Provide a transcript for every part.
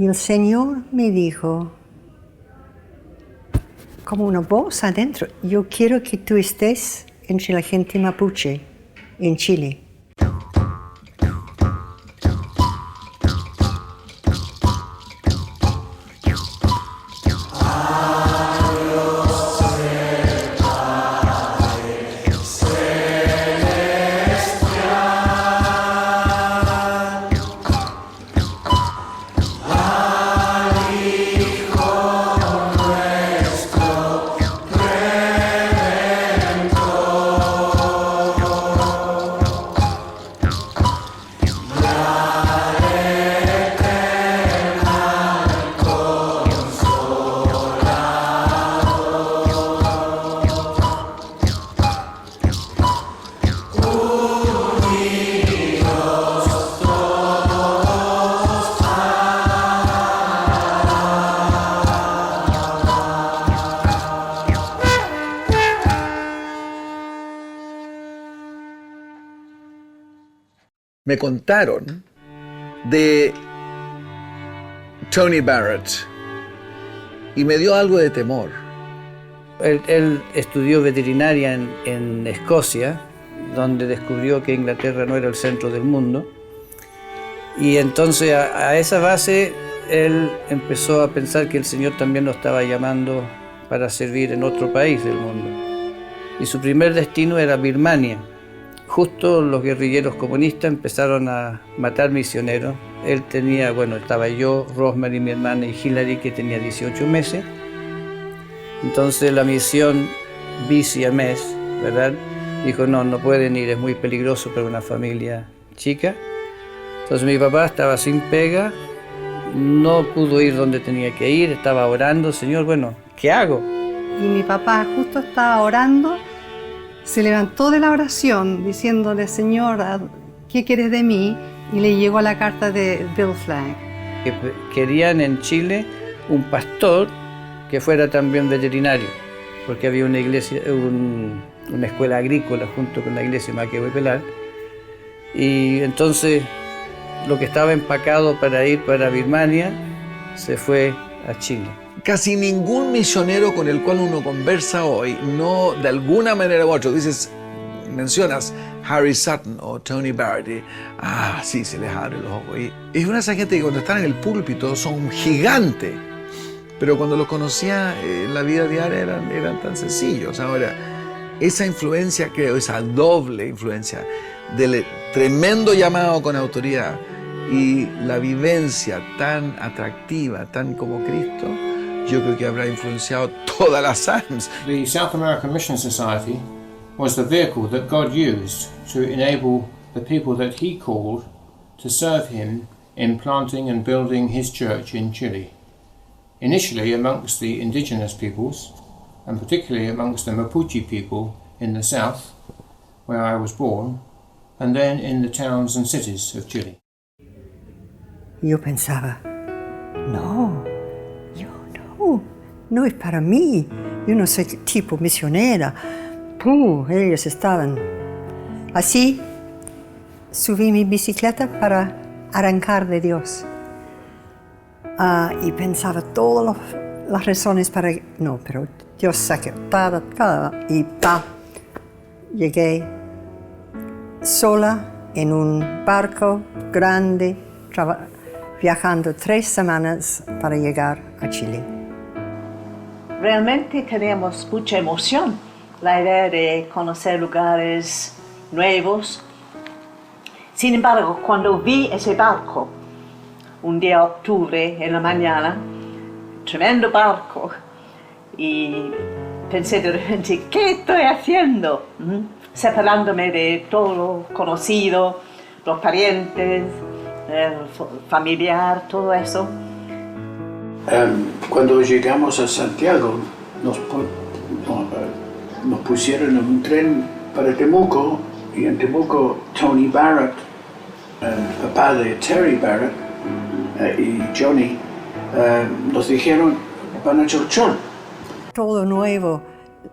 Y el Señor me dijo, como una voz adentro, yo quiero que tú estés entre la gente mapuche en Chile. Me contaron de Tony Barrett y me dio algo de temor. Él estudió veterinaria en Escocia, donde descubrió que Inglaterra no era el centro del mundo. Y entonces a esa base él empezó a pensar que el Señor también lo estaba llamando para servir en otro país del mundo. Y su primer destino era Birmania. Justo los guerrilleros comunistas empezaron a matar misioneros. Él tenía, estaba yo, Rosemary, mi hermana, y Hillary, que tenía 18 meses. Entonces la misión BCMS, ¿verdad? Dijo, no pueden ir, es muy peligroso para una familia chica. Entonces mi papá estaba sin pega, no pudo ir donde tenía que ir, estaba orando, Señor, ¿qué hago? Y mi papá justo estaba orando, se levantó de la oración diciéndole, Señor, ¿qué quieres de mí? Y le llegó la carta de Bill Flagg. Que querían en Chile un pastor que fuera también veterinario, porque había una iglesia, una escuela agrícola junto con la iglesia Maquehuepelar. Y entonces lo que estaba empacado para ir para Birmania se fue a Chile. Casi ningún misionero con el cual uno conversa hoy, no de alguna manera u otra, mencionas Harry Sutton o Tony Barrett, y, sí, se les abre los ojos. Y es una de esas gente que cuando están en el púlpito son gigantes, pero cuando los conocía en la vida diaria eran tan sencillos. Ahora, esa influencia, creo, esa doble influencia del tremendo llamado con autoridad y la vivencia tan atractiva, tan como Cristo, yo creo que habrá influenciado todas las SAMs. The South American Mission Society was the vehicle that God used to enable the people that He called to serve Him in planting and building His church in Chile. Initially amongst the indigenous peoples, and particularly amongst the Mapuche people in the south, where I was born, and then in the towns and cities of Chile. Yo pensaba, no es para mí. Yo no soy tipo misionera. Ellos estaban. Así subí mi bicicleta para arrancar de Dios. Y pensaba todas las razones para... No, pero Dios sacó y llegué sola en un barco grande, viajando 3 semanas para llegar a Chile. Realmente teníamos mucha emoción, la idea de conocer lugares nuevos. Sin embargo, cuando vi ese barco, un día de octubre en la mañana, tremendo barco, y pensé de repente, ¿qué estoy haciendo? Separándome de todo lo conocido, los parientes, el familiar, todo eso. Cuando llegamos a Santiago, nos pusieron en un tren para Temuco, y en Temuco Tony Barrett, el papá de Terry Barrett, y Johnny, nos dijeron, van a Cholchol. Todo nuevo,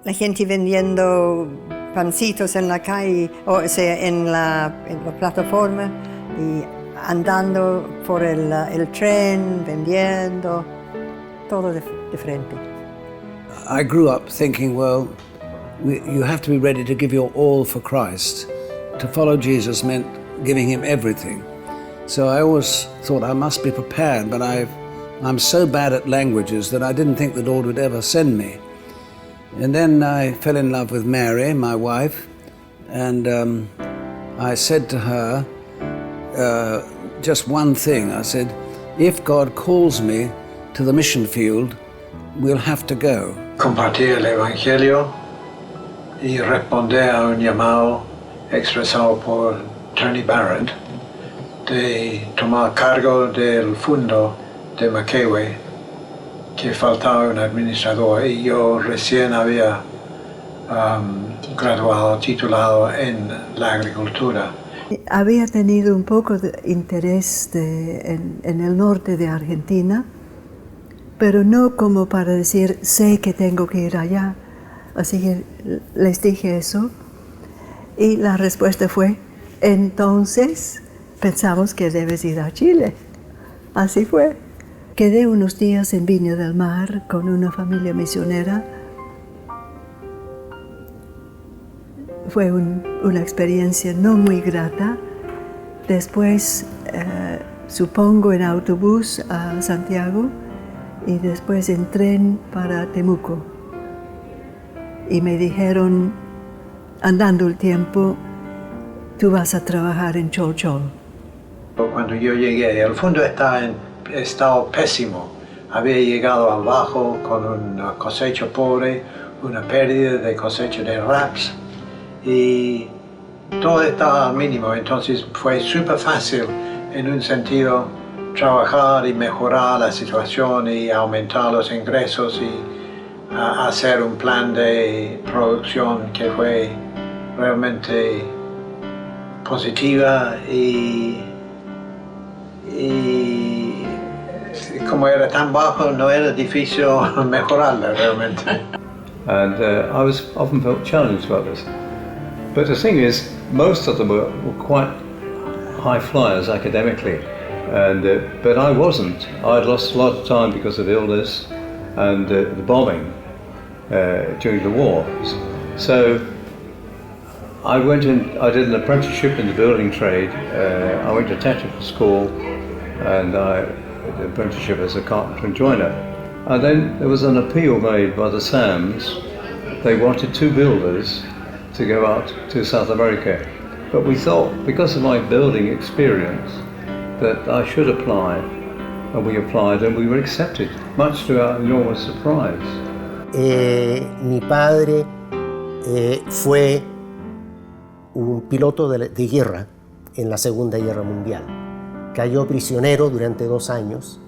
la gente vendiendo pancitos en la calle, o sea, en la plataforma, y andando por el tren, vendiendo, todo de frente. I grew up thinking, well, you have to be ready to give your all for Christ. To follow Jesus meant giving him everything. So I always thought I must be prepared, but I'm so bad at languages that I didn't think the Lord would ever send me. And then I fell in love with Mary, my wife, and I said to her just one thing. I said, if God calls me to the mission field, we'll have to go. Compartir el Evangelio y responder a un llamado expresado por Tony Barrett de tomar cargo del fondo de McKeeway, que faltaba un administrador, y yo recién había graduado, titulado en la agricultura. Había tenido un poco de interés en el norte de Argentina, pero no como para decir, sé que tengo que ir allá. Así que les dije eso, y la respuesta fue, entonces pensamos que debes ir a Chile. Así fue. Quedé unos días en Viña del Mar con una familia misionera. Fue una experiencia no muy grata. Después, supongo, en autobús a Santiago y después en tren para Temuco. Y me dijeron, andando el tiempo, tú vas a trabajar en Cholchol. Cuando yo llegué, el fondo estaba en estado pésimo. Había llegado abajo con una cosecha pobre, una pérdida de cosecha de raps y todo estaba al mínimo. Entonces fue súper fácil, en un sentido, trabajar y mejorar la situación y aumentar los ingresos y hacer un plan de producción que fue realmente positiva y como era tan bajo, no era difícil mejorarla realmente. And I was often felt challenged about this. But the thing is, most of them were quite high flyers academically, but I wasn't. I'd lost a lot of time because of illness and the bombing during the war. So I went in, I did an apprenticeship in the building trade. I went to technical school and I did an apprenticeship as a carpenter and joiner. And then there was an appeal made by the SAMs. They wanted 2 builders to go out to South America. But we thought, because of my building experience, that I should apply. And we applied and we were accepted, much to our enormous surprise. Mi padre fue un piloto de guerra en la Segunda Guerra Mundial. Cayó prisionero durante 2 años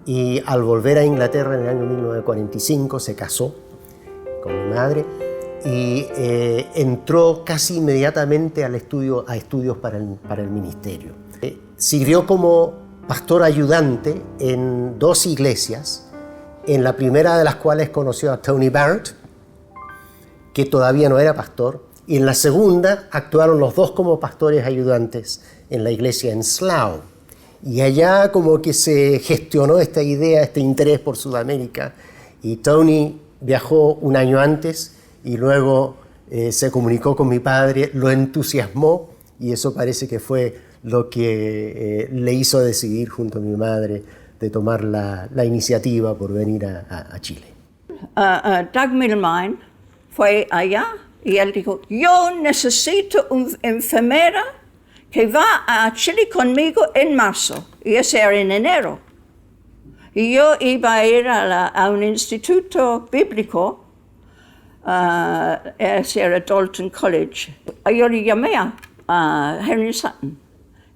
y al volver a Inglaterra en el año 1945 se casó con mi madre y entró casi inmediatamente a estudios para el ministerio. Sirvió como pastor ayudante en 2 iglesias, en la primera de las cuales conoció a Tony Barrett, que todavía no era pastor, y en la segunda actuaron los 2 como pastores ayudantes en la iglesia en Slough. Y allá como que se gestionó esta idea, este interés por Sudamérica, y Tony viajó un año antes y luego se comunicó con mi padre, lo entusiasmó y eso parece que fue lo que le hizo decidir junto a mi madre de tomar la iniciativa por venir a Chile. Doug Milmine fue allá y él dijo, yo necesito una enfermera que va a Chile conmigo en marzo, y ese era en enero. Y yo iba a ir a un instituto bíblico, ese era Dalton College. Y yo le llamé a Henry Sutton.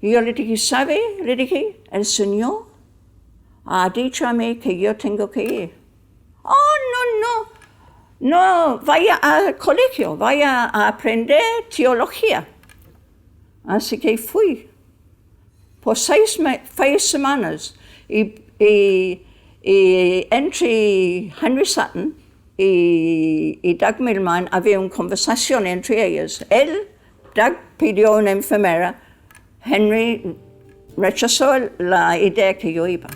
Y yo le dije, ¿sabe? Le dije, el Señor ha dicho a mí que yo tengo que ir. Oh, no, vaya al colegio, vaya a aprender teología. Así que fui por 6 semanas y entre Henry Sutton y Doug Milmine había una conversación entre ellos. Doug pidió una enfermera, Henry rechazó la idea que yo iba.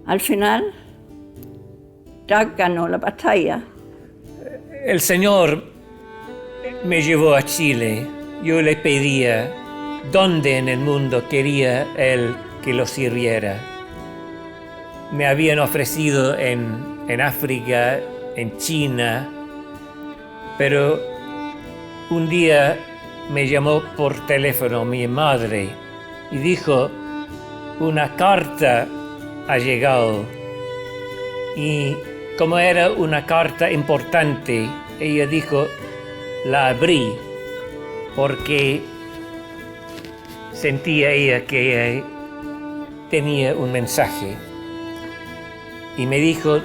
Al final, Doug ganó la batalla. El Señor me llevó a Chile. Yo le pedía dónde en el mundo quería Él que lo sirviera. Me habían ofrecido en África, en China, pero un día me llamó por teléfono mi madre y dijo, una carta ha llegado. Y como era una carta importante, ella dijo, la abrí porque sentía ella que tenía un mensaje. Y me dijo,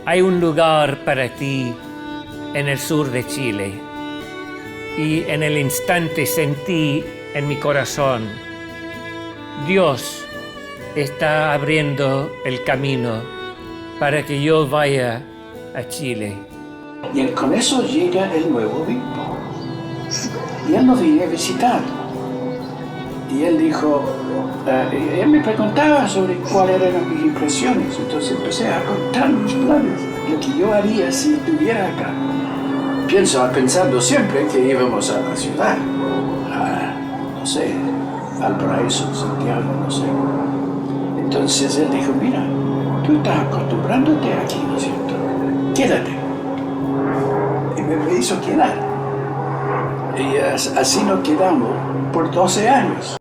hay un lugar para ti en el sur de Chile. Y en el instante sentí en mi corazón, Dios está abriendo el camino para que yo vaya a Chile. Y con eso llega el nuevo obispo. Y él nos viene a visitar. Y él dijo, él me preguntaba sobre cuáles eran mis impresiones. Entonces empecé a contar mis planes, lo que yo haría si estuviera acá. Pensando siempre que íbamos a la ciudad, no sé, Valparaíso, Santiago, no sé. Entonces él dijo, mira, tú estás acostumbrándote aquí, ¿no es cierto? Quédate. Y me hizo quedar. Y así nos quedamos por 12 años.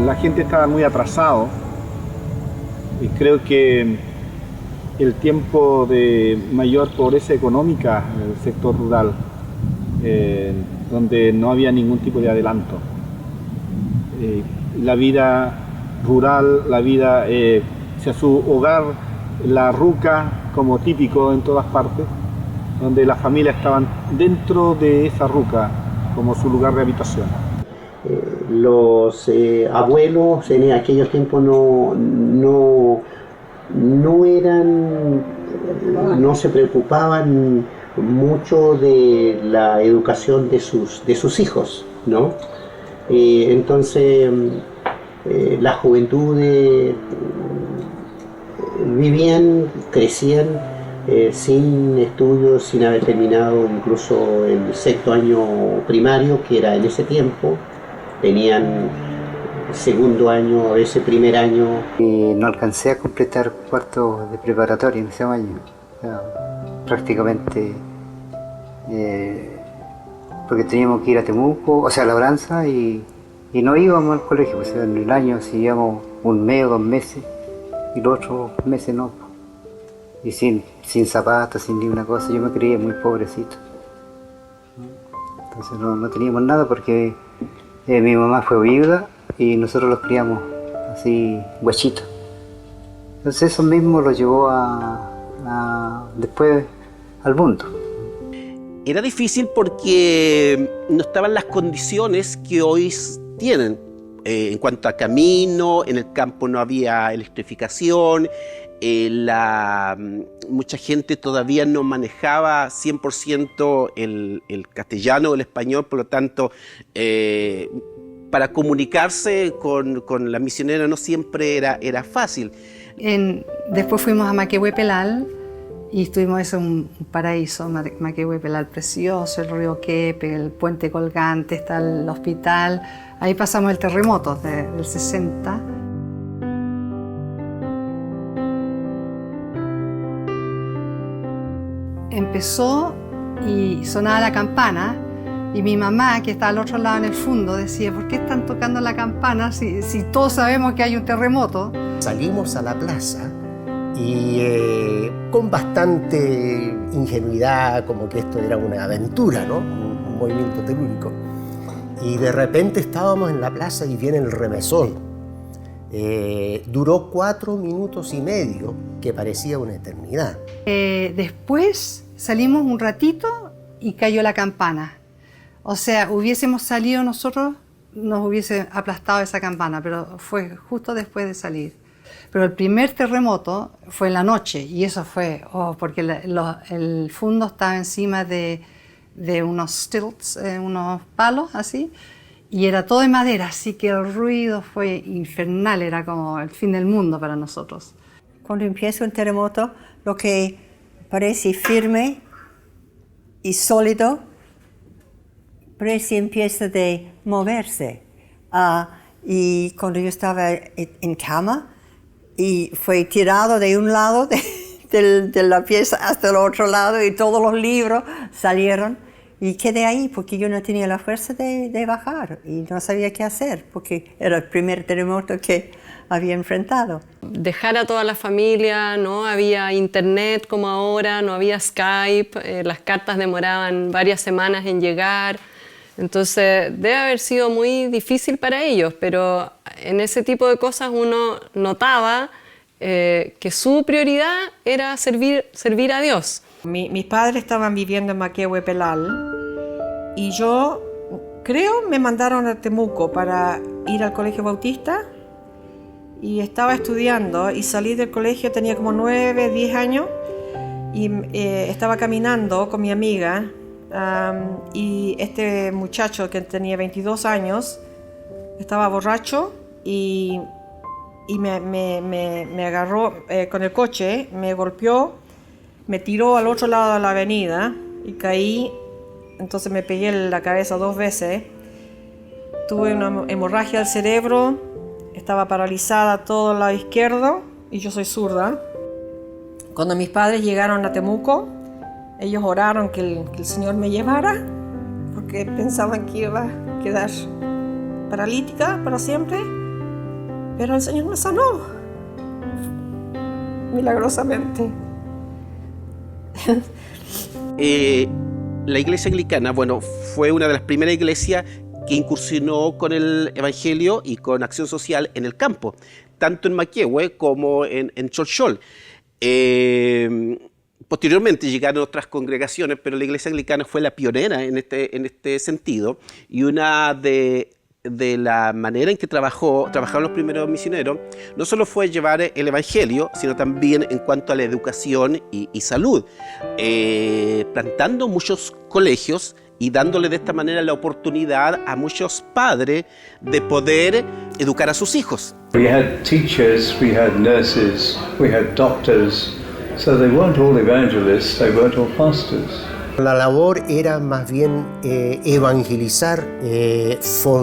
La gente estaba muy atrasado y creo que el tiempo de mayor pobreza económica en el sector rural, donde no había ningún tipo de adelanto. La vida rural, la vida hacia su hogar, la ruca como típico en todas partes, donde las familias estaban dentro de esa ruca como su lugar de habitación. Los abuelos en aquellos tiempos no se preocupaban mucho de la educación de sus hijos, ¿no? Entonces las juventudes crecían sin estudios, sin haber terminado incluso el 6º año primario, que era en ese tiempo. Tenían segundo año, a veces primer año. No alcancé a completar cuarto de preparatoria en ese año. O sea, prácticamente, porque teníamos que ir a Temuco, o sea, a Labranza, y no íbamos al colegio. O sea, en el año si íbamos un mes o 2 meses, y los otros meses no. Y sin zapatos, sin ninguna cosa, yo me creía muy pobrecito. Entonces no teníamos nada porque mi mamá fue viuda y nosotros los criamos así, huechitos. Entonces eso mismo lo llevó después al mundo. Era difícil porque no estaban las condiciones que hoy tienen. En cuanto a camino, en el campo no había electrificación, mucha gente todavía no manejaba 100% el castellano o el español, por lo tanto, para comunicarse con la misionera no siempre era fácil. Después fuimos a Maquehuepelal y estuvimos, es un paraíso, Maquehuepelal precioso, el río Quepe, el puente colgante, está el hospital. Ahí pasamos el terremoto del 60. Empezó y sonaba la campana y mi mamá, que está al otro lado en el fondo, decía, ¿por qué están tocando la campana si todos sabemos que hay un terremoto? Salimos a la plaza y con bastante ingenuidad, como que esto era una aventura, ¿no? Un movimiento telúrico. Y de repente estábamos en la plaza y viene el remesón. Duró 4 minutos y medio, que parecía una eternidad. Después salimos un ratito y cayó la campana. O sea, hubiésemos salido nosotros, nos hubiese aplastado esa campana, pero fue justo después de salir. Pero el primer terremoto fue en la noche y eso fue, porque el fondo estaba encima de unos stilts, unos palos así, y era todo de madera, así que el ruido fue infernal, era como el fin del mundo para nosotros. Cuando empieza un terremoto, lo que parece firme y sólido, parece empieza de moverse. Y cuando yo estaba en cama, y fue tirado de un lado de la pieza hasta el otro lado, y todos los libros salieron, y quedé ahí porque yo no tenía la fuerza de bajar, y no sabía qué hacer, porque era el primer terremoto que había enfrentado. Dejar a toda la familia, no había internet como ahora, no había Skype, las cartas demoraban varias semanas en llegar, entonces debe haber sido muy difícil para ellos, pero en ese tipo de cosas uno notaba que su prioridad era servir a Dios. Mis padres estaban viviendo en Maquehuepelal y yo creo me mandaron a Temuco para ir al colegio bautista y estaba estudiando y salí del colegio, tenía como 9, 10 años y estaba caminando con mi amiga y este muchacho que tenía 22 años estaba borracho y me agarró con el coche, me golpeó, me tiró al otro lado de la avenida y caí, entonces me pegué en la cabeza 2 veces, tuve una hemorragia al cerebro, estaba paralizada todo el lado izquierdo y yo soy zurda. Cuando mis padres llegaron a Temuco, ellos oraron que el Señor me llevara porque pensaban que iba a quedar paralítica para siempre, pero el Señor me sanó milagrosamente. La iglesia anglicana, bueno, fue una de las primeras iglesias que incursionó con el evangelio y con acción social en el campo, tanto en Maquehue como en Cholchol. Posteriormente llegaron otras congregaciones, pero la iglesia anglicana fue la pionera en este sentido, y una de la manera en que trabajaron los primeros misioneros no solo fue llevar el evangelio, sino también en cuanto a la educación y salud, plantando muchos colegios y dándole de esta manera la oportunidad a muchos padres de poder educar a sus hijos. We had teachers, we had nurses, we had doctors, so they weren't all evangelists, they weren't all pastors. La labor era más bien evangelizar,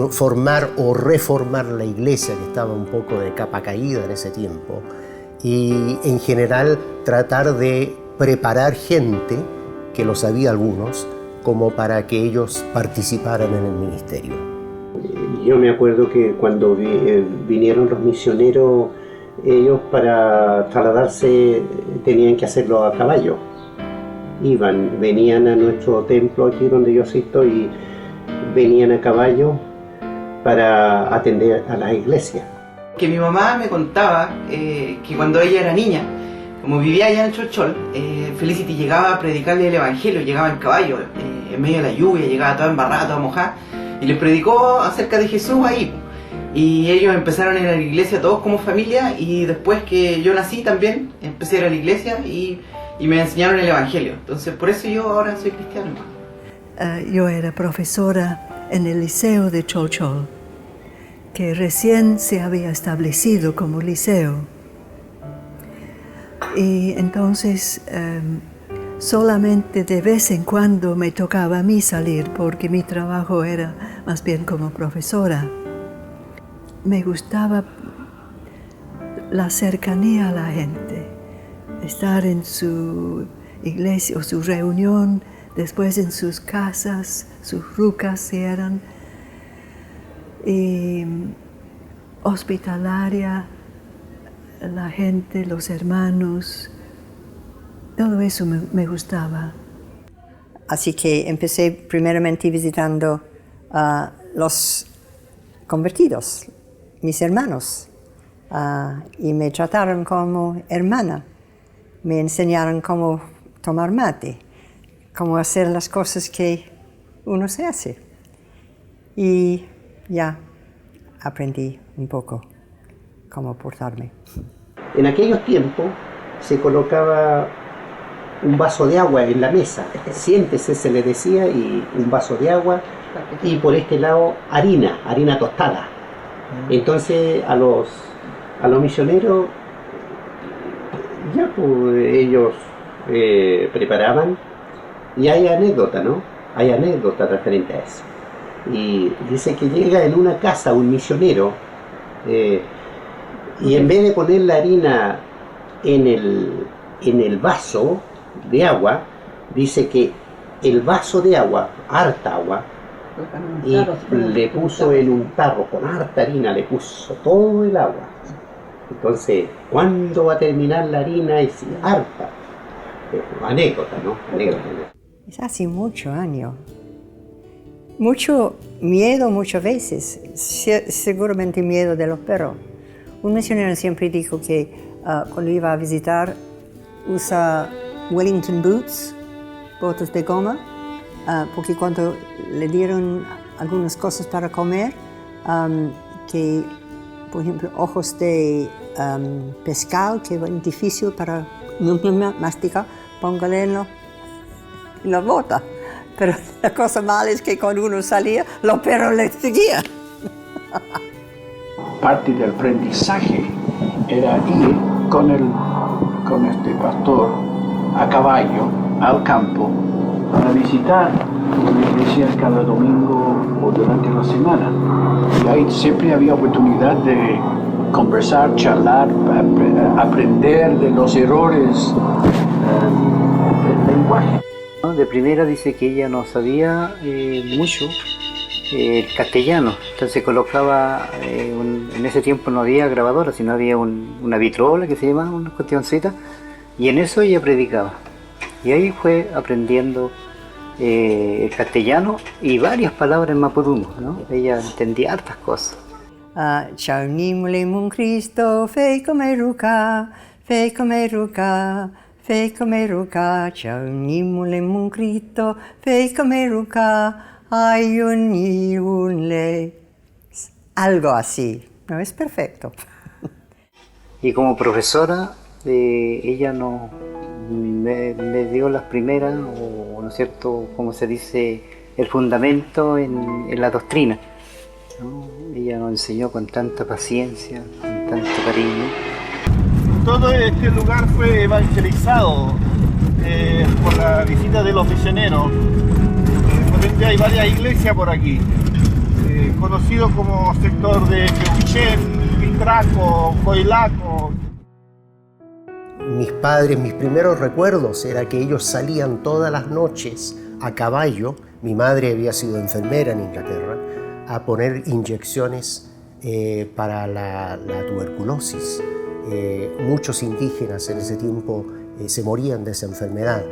formar o reformar la iglesia, que estaba un poco de capa caída en ese tiempo, y en general tratar de preparar gente, que lo sabía algunos, como para que ellos participaran en el ministerio. Yo me acuerdo que cuando vinieron los misioneros, ellos para trasladarse tenían que hacerlo a caballo. Venían a nuestro templo aquí donde yo asisto y venían a caballo para atender a la iglesia. Que mi mamá me contaba que cuando ella era niña, como vivía allá en Cholchol, Felicity llegaba a predicarle el evangelio, llegaba en caballo, en medio de la lluvia, llegaba toda embarrada, toda mojada, y les predicó acerca de Jesús ahí. Y ellos empezaron a ir a la iglesia todos como familia, y después que yo nací también empecé a ir a la iglesia y me enseñaron el evangelio. Entonces por eso yo ahora soy cristiano. Yo era profesora en el liceo de Cholchol, que recién se había establecido como liceo. Y entonces solamente de vez en cuando me tocaba a mí salir, porque mi trabajo era más bien como profesora. Me gustaba la cercanía a la gente, estar en su iglesia o su reunión, después en sus casas, sus rucas si eran, y hospitalaria, la gente, los hermanos, todo eso me gustaba. Así que empecé primeramente visitando los convertidos, mis hermanos, y me trataron como hermana. Me enseñaron cómo tomar mate, cómo hacer las cosas que uno se hace. Y ya aprendí un poco cómo portarme. En aquellos tiempos se colocaba un vaso de agua en la mesa. Siéntese, se le decía, y un vaso de agua, y por este lado harina tostada. Entonces a los misioneros, ya pues ellos preparaban, y hay anécdota, ¿no? Hay anécdota referente a eso. Y dice que llega en una casa un misionero, y en vez de poner la harina en el vaso de agua, dice que el vaso de agua, harta agua, y le puso en un tarro con harta harina, le puso todo el agua. Entonces, ¿cuándo va a terminar la harina? Es harta. Anécdota, ¿no? Anécdota. Es hace muchos años. Mucho miedo muchas veces, seguramente miedo de los perros. Un misionero siempre dijo que cuando iba a visitar usa Wellington boots, botas de goma, porque cuando le dieron algunas cosas para comer, que por ejemplo ojos de pescado que es difícil para masticar, póngale en la bota. Pero la cosa mala es que cuando uno salía, los perros le seguían. Parte del aprendizaje era ir con este pastor a caballo al campo para visitar la iglesia cada domingo o durante la semana. Y ahí siempre había oportunidad de conversar, charlar, aprender de los errores del lenguaje. De primera dice que ella no sabía mucho el castellano, entonces colocaba, en ese tiempo no había grabadora, sino había una vitrola que se llama, una cuestioncita, y en eso ella predicaba. Y ahí fue aprendiendo el castellano y varias palabras en mapudungun, ¿no? Ella entendía hartas cosas. Chaunimule mun Cristo, fe comeruca, fe comeruca. Fe comeruca, chaunimule mun Cristo, fe comeruca, ayunile. Algo así, no es perfecto. Y como profesora, ella no me dio las primeras, o no es cierto, como se dice, el fundamento en la doctrina, ¿no? Ella nos enseñó con tanta paciencia, con tanto cariño. Todo este lugar fue evangelizado por la visita de los misioneros. Por ende hay varias iglesias por aquí, conocidos como sector de Peuchén, Pitraco, Coilaco. Mis padres, mis primeros recuerdos era que ellos salían todas las noches a caballo. Mi madre había sido enfermera en Inglaterra, a poner inyecciones para la tuberculosis. Muchos indígenas en ese tiempo se morían de esa enfermedad,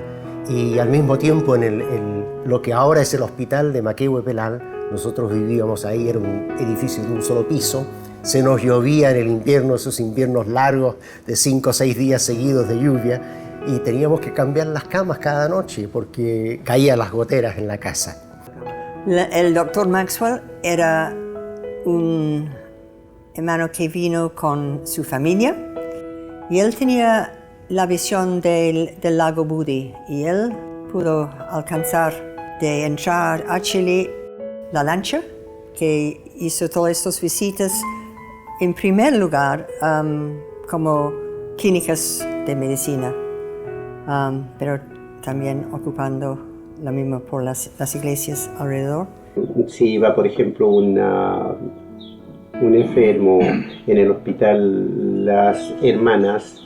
y al mismo tiempo en lo que ahora es el hospital de Maquehuepelal, nosotros vivíamos ahí, era un edificio de un solo piso. Se nos llovía en el invierno, esos inviernos largos de 5 o 6 días seguidos de lluvia, y teníamos que cambiar las camas cada noche porque caían las goteras en la casa. El doctor Maxwell era un hermano que vino con su familia, y él tenía la visión del lago Budi, y él pudo alcanzar de entrar a Chile la lancha, que hizo todas estas visitas, en primer lugar como clínicas de medicina, pero también ocupando lo mismo por las iglesias alrededor. Si iba, por ejemplo, un enfermo en el hospital, las hermanas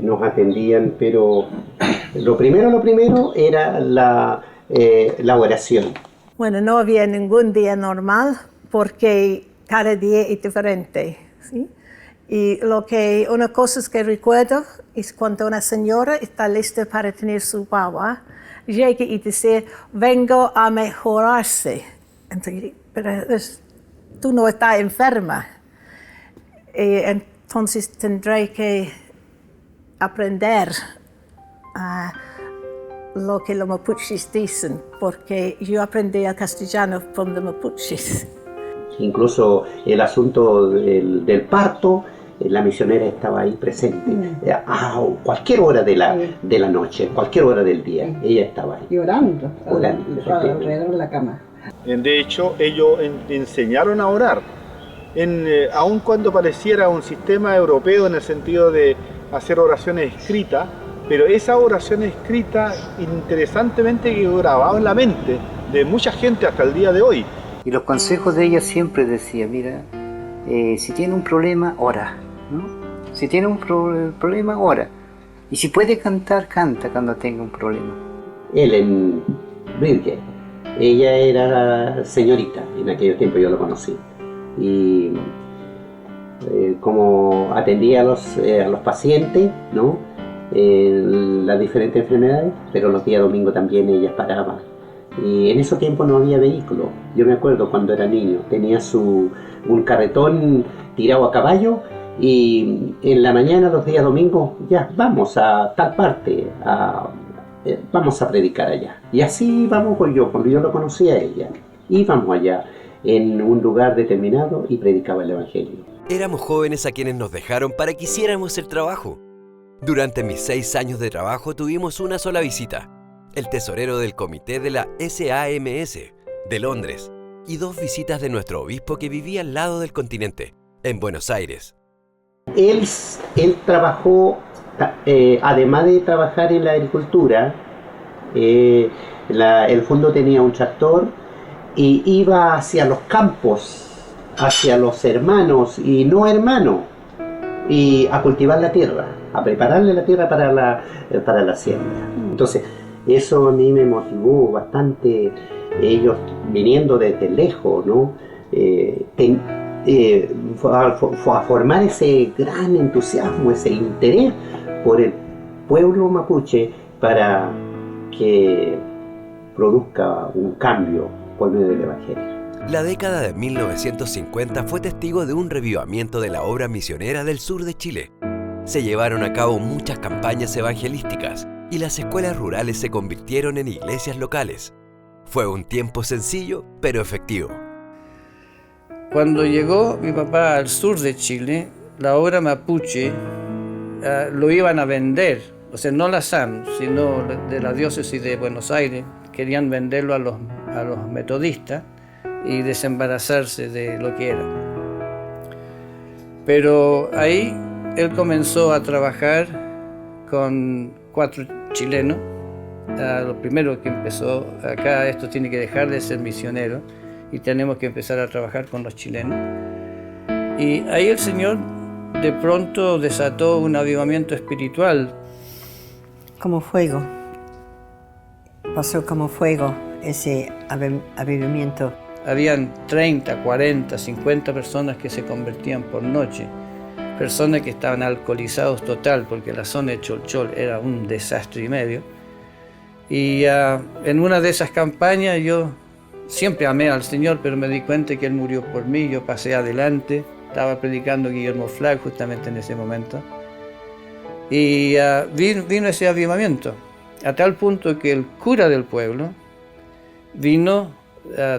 nos atendían, pero lo primero era la oración. Bueno, no había ningún día normal porque cada día es diferente, ¿sí? Y una cosa que recuerdo es cuando una señora está lista para tener su guagua, llega y dice, vengo a mejorarse. Entonces, pero tú no estás enferma. Entonces tendré que aprender lo que los mapuches dicen, porque yo aprendí el castellano con los mapuches. Incluso el asunto del parto, la misionera estaba ahí presente, a cualquier hora de la noche, cualquier hora del día, ella estaba ahí. Y orando alrededor de la cama. De hecho, ellos enseñaron a orar, aun cuando pareciera un sistema europeo en el sentido de hacer oraciones escritas, pero esa oración escrita interesantemente quedó grabada en la mente de mucha gente hasta el día de hoy. Y los consejos de ella siempre decía, mira, si tiene un problema, ora, ¿no? Si tiene un problema, ora. Y si puede cantar, canta cuando tenga un problema. Ellen Bridget, ella era señorita, en aquellos tiempos yo lo conocí. Y como atendía a los pacientes, ¿no? Las diferentes enfermedades, pero los días domingos también ella paraba. Y en ese tiempo no había vehículo. Yo me acuerdo cuando era niño, tenía un carretón tirado a caballo y en la mañana, los días domingos, ya vamos a tal parte, vamos a predicar allá. Y así íbamos cuando yo lo conocía a ella. Íbamos allá en un lugar determinado y predicaba el Evangelio. Éramos jóvenes a quienes nos dejaron para que hiciéramos el trabajo. Durante mis 6 años de trabajo tuvimos una sola visita. El tesorero del comité de la SAMS de Londres y 2 visitas de nuestro obispo que vivía al lado del continente, en Buenos Aires. Él trabajó, además de trabajar en la agricultura, el fondo tenía un tractor y iba hacia los campos, hacia los hermanos y no hermanos, y a cultivar la tierra, a prepararle la tierra para la siembra. Entonces, eso a mí me motivó bastante, ellos viniendo desde lejos, ¿no? A formar ese gran entusiasmo, ese interés por el pueblo mapuche para que produzca un cambio por medio del Evangelio. La década de 1950 fue testigo de un revivamiento de la obra misionera del sur de Chile. Se llevaron a cabo muchas campañas evangelísticas y las escuelas rurales se convirtieron en iglesias locales. Fue un tiempo sencillo, pero efectivo. Cuando llegó mi papá al sur de Chile, la obra mapuche lo iban a vender, o sea, no la SAM, sino de la diócesis de Buenos Aires, querían venderlo a los metodistas y desembarazarse de lo que era. Pero ahí él comenzó a trabajar con 4 chilenos. Lo primero que empezó, acá esto tiene que dejar de ser misionero y tenemos que empezar a trabajar con los chilenos. Y ahí el Señor de pronto desató un avivamiento espiritual. Como fuego. Pasó como fuego ese avivamiento. Habían 30, 40, 50 personas que se convertían por noche. Personas que estaban alcoholizados total, porque la zona de Cholchol era un desastre y medio. Y en una de esas campañas yo siempre amé al Señor, pero me di cuenta que Él murió por mí, yo pasé adelante, estaba predicando Guillermo Flag justamente en ese momento. Y vino ese avivamiento, a tal punto que el cura del pueblo vino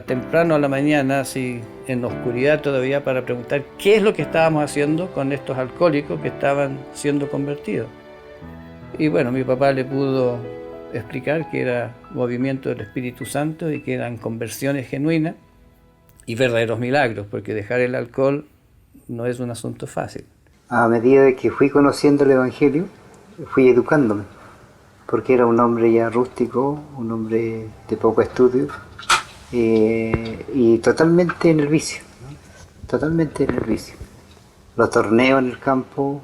temprano a la mañana, así en la oscuridad todavía, para preguntar qué es lo que estábamos haciendo con estos alcohólicos que estaban siendo convertidos. Y bueno, mi papá le pudo explicar que era movimiento del Espíritu Santo y que eran conversiones genuinas y verdaderos milagros, porque dejar el alcohol no es un asunto fácil. A medida de que fui conociendo el Evangelio, fui educándome, porque era un hombre ya rústico, un hombre de poco estudio, y totalmente en el vicio, ¿no? Totalmente en el vicio. Los torneos en el campo,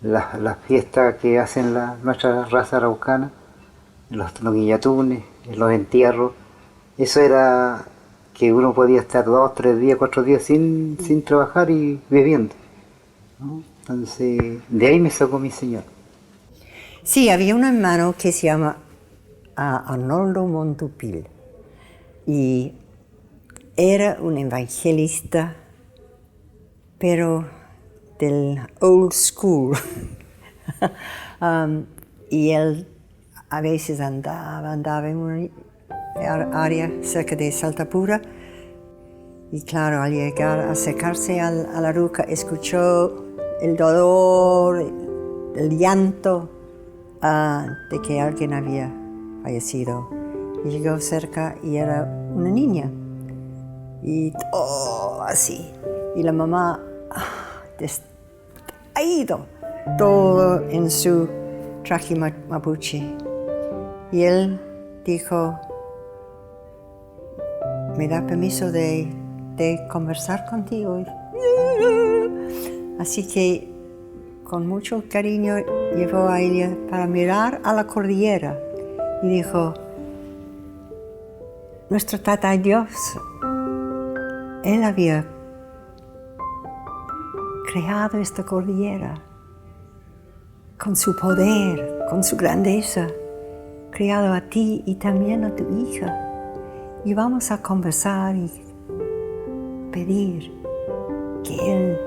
las fiestas que hacen nuestra raza araucana, los guillatunes, los entierros, eso era que uno podía estar 2, 3 días, 4 días sin trabajar y bebiendo, ¿no? Entonces, de ahí me sacó mi Señor. Sí, había un hermano que se llama Arnoldo Montupil. Y era un evangelista, pero del old school. Y él a veces andaba en una área cerca de Saltapura. Y claro, al llegar a acercarse a la ruca, escuchó el dolor, el llanto de que alguien había fallecido. Y llegó cerca y era una niña. Y todo así. Y la mamá distraído, todo en su traje mapuche. Y él dijo, ¿me da permiso de conversar contigo? Así que con mucho cariño llevó a ella para mirar a la cordillera y dijo, nuestro Tata Dios, Él había creado esta cordillera con su poder, con su grandeza, creado a ti y también a tu hija. Y vamos a conversar y pedir que Él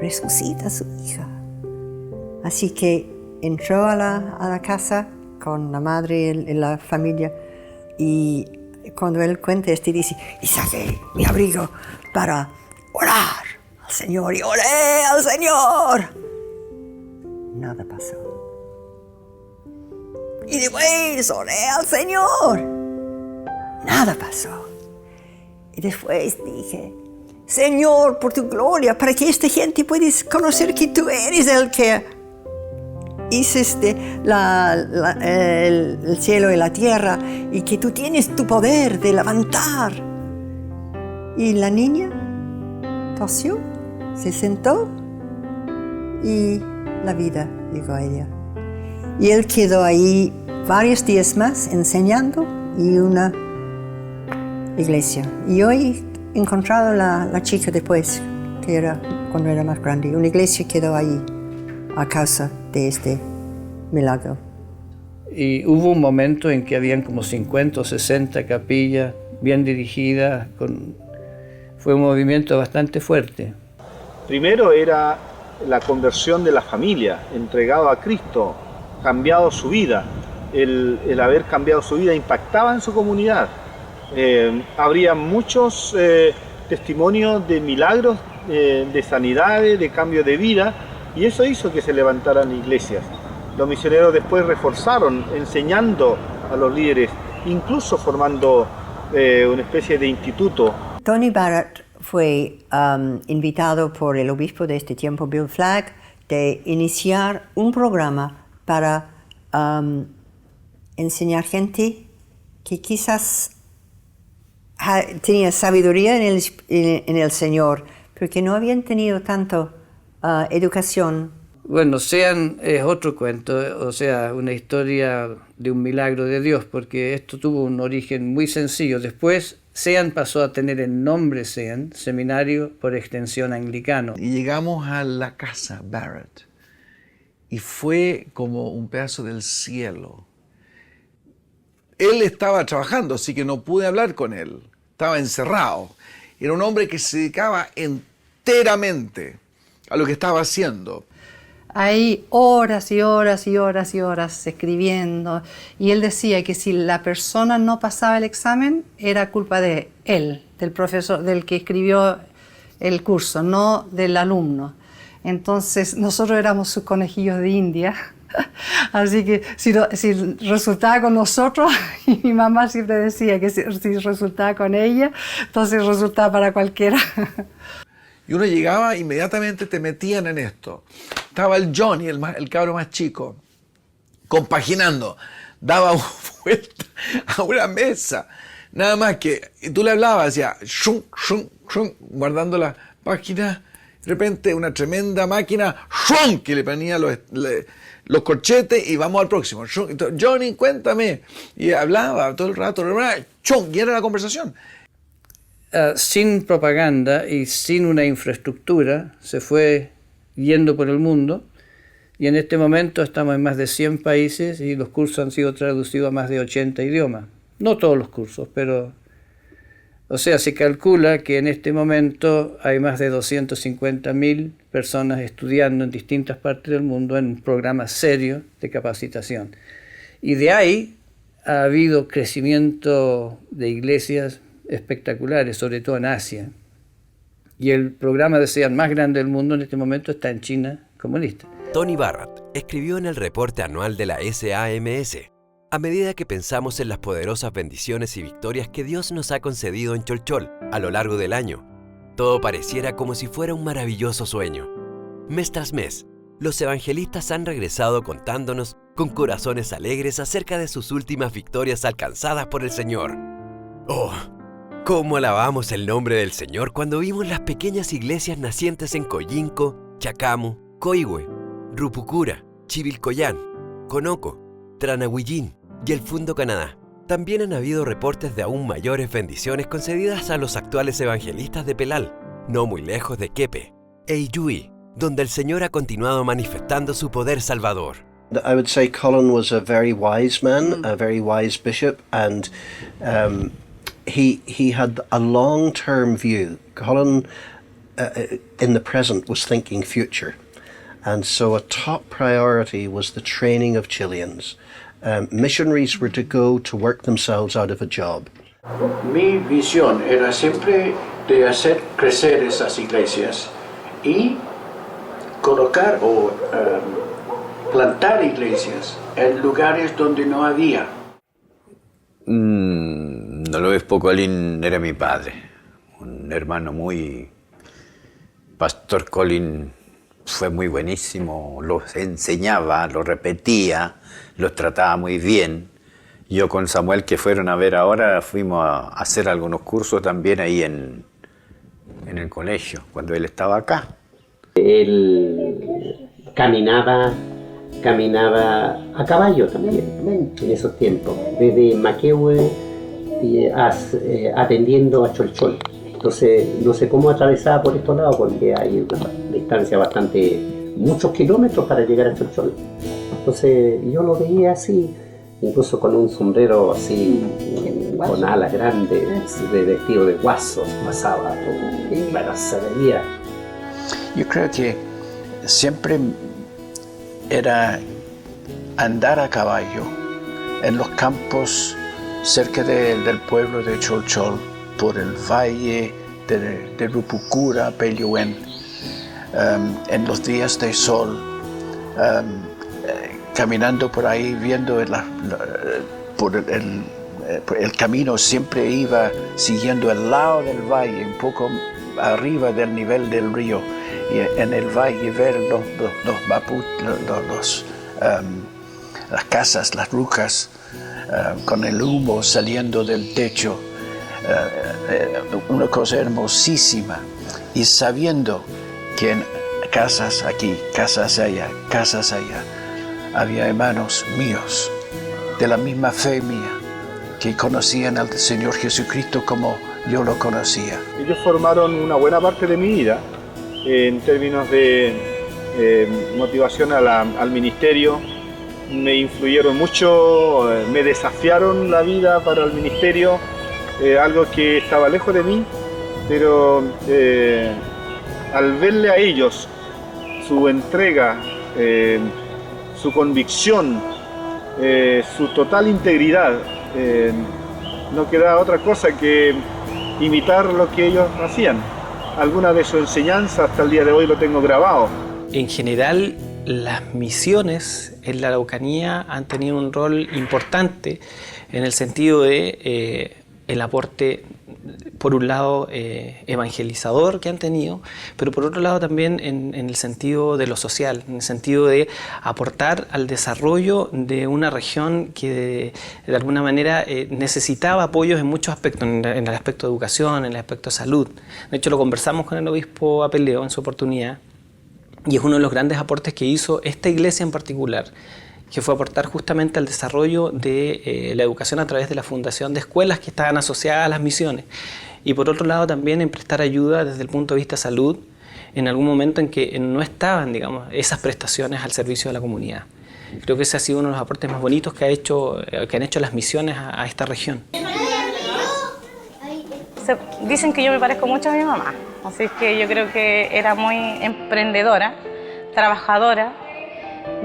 resucita a su hija. Así que entró a la casa con la madre y la familia, y cuando él cuenta dice, y saqué mi abrigo para orar al Señor, y oré al Señor. Nada pasó. Y después oré al Señor. Nada pasó. Y después dije, Señor, por tu gloria, para que esta gente pueda conocer que tú eres el que hiciste el cielo y la tierra, y que tú tienes tu poder de levantar. Y la niña tosió, se sentó y la vida llegó a ella. Y él quedó ahí varios días más enseñando y una iglesia. Y hoy he encontrado la chica después, que era cuando era más grande. Una iglesia quedó ahí a causa de este milagro. Y hubo un momento en que habían como 50 o 60 capillas bien dirigidas. Fue un movimiento bastante fuerte. Primero era la conversión de la familia, entregado a Cristo, cambiado su vida. El haber cambiado su vida impactaba en su comunidad. Habría muchos testimonios de milagros, de sanidades, de cambio de vida, y eso hizo que se levantaran iglesias. Los misioneros después reforzaron, enseñando a los líderes, incluso formando una especie de instituto. Tony Barrett fue invitado por el obispo de este tiempo, Bill Flagg, de iniciar un programa para enseñar gente que quizás tenía sabiduría en el Señor, pero que no habían tenido tanto educación. Bueno, Sean es otro cuento, o sea, una historia de un milagro de Dios, porque esto tuvo un origen muy sencillo. Después Sean pasó a tener el nombre Sean, seminario por extensión anglicano. Y llegamos a la casa Barrett y fue como un pedazo del cielo. Él estaba trabajando, así que no pude hablar con él. Estaba encerrado. Era un hombre que se dedicaba enteramente a lo que estaba haciendo. Hay horas y horas y horas y horas escribiendo. Y él decía que si la persona no pasaba el examen, era culpa de él, del profesor, del que escribió el curso, no del alumno. Entonces, nosotros éramos sus conejillos de India. Así que si resultaba con nosotros, y mi mamá siempre decía que si resultaba con ella, entonces resultaba para cualquiera. Y uno llegaba, inmediatamente te metían en esto. Estaba el Johnny, el cabro más chico, compaginando, daba vuelta a una mesa, nada más que, y tú le hablabas, decía, shum, shum, shum, guardando la página, de repente una tremenda máquina, shum, que le ponía los corchetes y vamos al próximo. Shum, entonces, Johnny, cuéntame. Y hablaba todo el rato, shum, y era la conversación. Sin propaganda y sin una infraestructura, se fue yendo por el mundo, y en este momento estamos en más de 100 países y los cursos han sido traducidos a más de 80 idiomas. No todos los cursos, pero O sea, se calcula que en este momento hay más de 250.000 personas estudiando en distintas partes del mundo en un programa serio de capacitación. Y de ahí ha habido crecimiento de iglesias espectaculares, sobre todo en Asia. Y el programa de SEAD más grande del mundo en este momento está en China comunista. Tony Barrett escribió en el reporte anual de la SAMS: a medida que pensamos en las poderosas bendiciones y victorias que Dios nos ha concedido en Cholchol a lo largo del año, todo pareciera como si fuera un maravilloso sueño. Mes tras mes, los evangelistas han regresado contándonos con corazones alegres acerca de sus últimas victorias alcanzadas por el Señor. ¡Oh! ¿Cómo alabamos el nombre del Señor cuando vimos las pequeñas iglesias nacientes en Coyinco, Chacamu, Coihue, Rupucura, Chivilcoyán, Conoco, Tranahuillín y el Fundo Canadá? También han habido reportes de aún mayores bendiciones concedidas a los actuales evangelistas de Pelal, no muy lejos de Quepe, e Iyui, donde el Señor ha continuado manifestando su poder salvador. I would say Colin was a very wise man, a very wise bishop, and he had a long-term view. Colin, in the present, was thinking future. And so a top priority was the training of Chileans. Missionaries were to go to work themselves out of a job. Mi visión era siempre de hacer crecer esas iglesias y colocar o plantar iglesias en lugares donde no había. El obispo Colin era mi padre, un hermano muy... Pastor Colin fue muy buenísimo, los enseñaba, los repetía, los trataba muy bien. Yo con Samuel, que fueron a ver ahora, fuimos a hacer algunos cursos también ahí en el colegio, cuando él estaba acá. Él caminaba a caballo también en esos tiempos, desde Maquehue atendiendo a Cholchol. Entonces no sé cómo atravesaba por estos lados porque hay una distancia muchos kilómetros para llegar a Cholchol. Entonces yo lo veía así, incluso con un sombrero así, con alas grandes, de vestido de guasos, pasaba, y bueno, se veía. Yo creo que siempre era andar a caballo en los campos cerca del pueblo de Cholchol, por el valle de Rupucura, Peyúen, en los días de sol, caminando por ahí, viendo por el camino, siempre iba siguiendo el lado del valle, un poco arriba del nivel del río, y en el valle ver los maput, las casas, las rucas, con el humo saliendo del techo, una cosa hermosísima, y sabiendo que en casas aquí, casas allá, había hermanos míos de la misma fe mía que conocían al Señor Jesucristo como yo lo conocía. Ellos formaron una buena parte de mi vida en términos de motivación al ministerio. Me influyeron mucho, me desafiaron la vida para el ministerio, algo que estaba lejos de mí, pero al verle a ellos su entrega, su convicción, su total integridad, no queda otra cosa que imitar lo que ellos hacían. Alguna de sus enseñanzas hasta el día de hoy lo tengo grabado. En general, las misiones en la Araucanía han tenido un rol importante en el sentido de el aporte, por un lado, evangelizador que han tenido, pero por otro lado también en el sentido de lo social, en el sentido de aportar al desarrollo de una región que de alguna manera necesitaba apoyos en muchos aspectos, en el aspecto de educación, en el aspecto de salud. De hecho, lo conversamos con el obispo Apeleo en su oportunidad, y es uno de los grandes aportes que hizo esta iglesia en particular, que fue aportar justamente al desarrollo de la educación a través de la fundación de escuelas que estaban asociadas a las misiones. Y por otro lado también en prestar ayuda desde el punto de vista salud, en algún momento en que no estaban, digamos, esas prestaciones al servicio de la comunidad. Creo que ese ha sido uno de los aportes más bonitos que han hecho las misiones a esta región. dicen que yo me parezco mucho a mi mamá, así que yo creo que era muy emprendedora, trabajadora.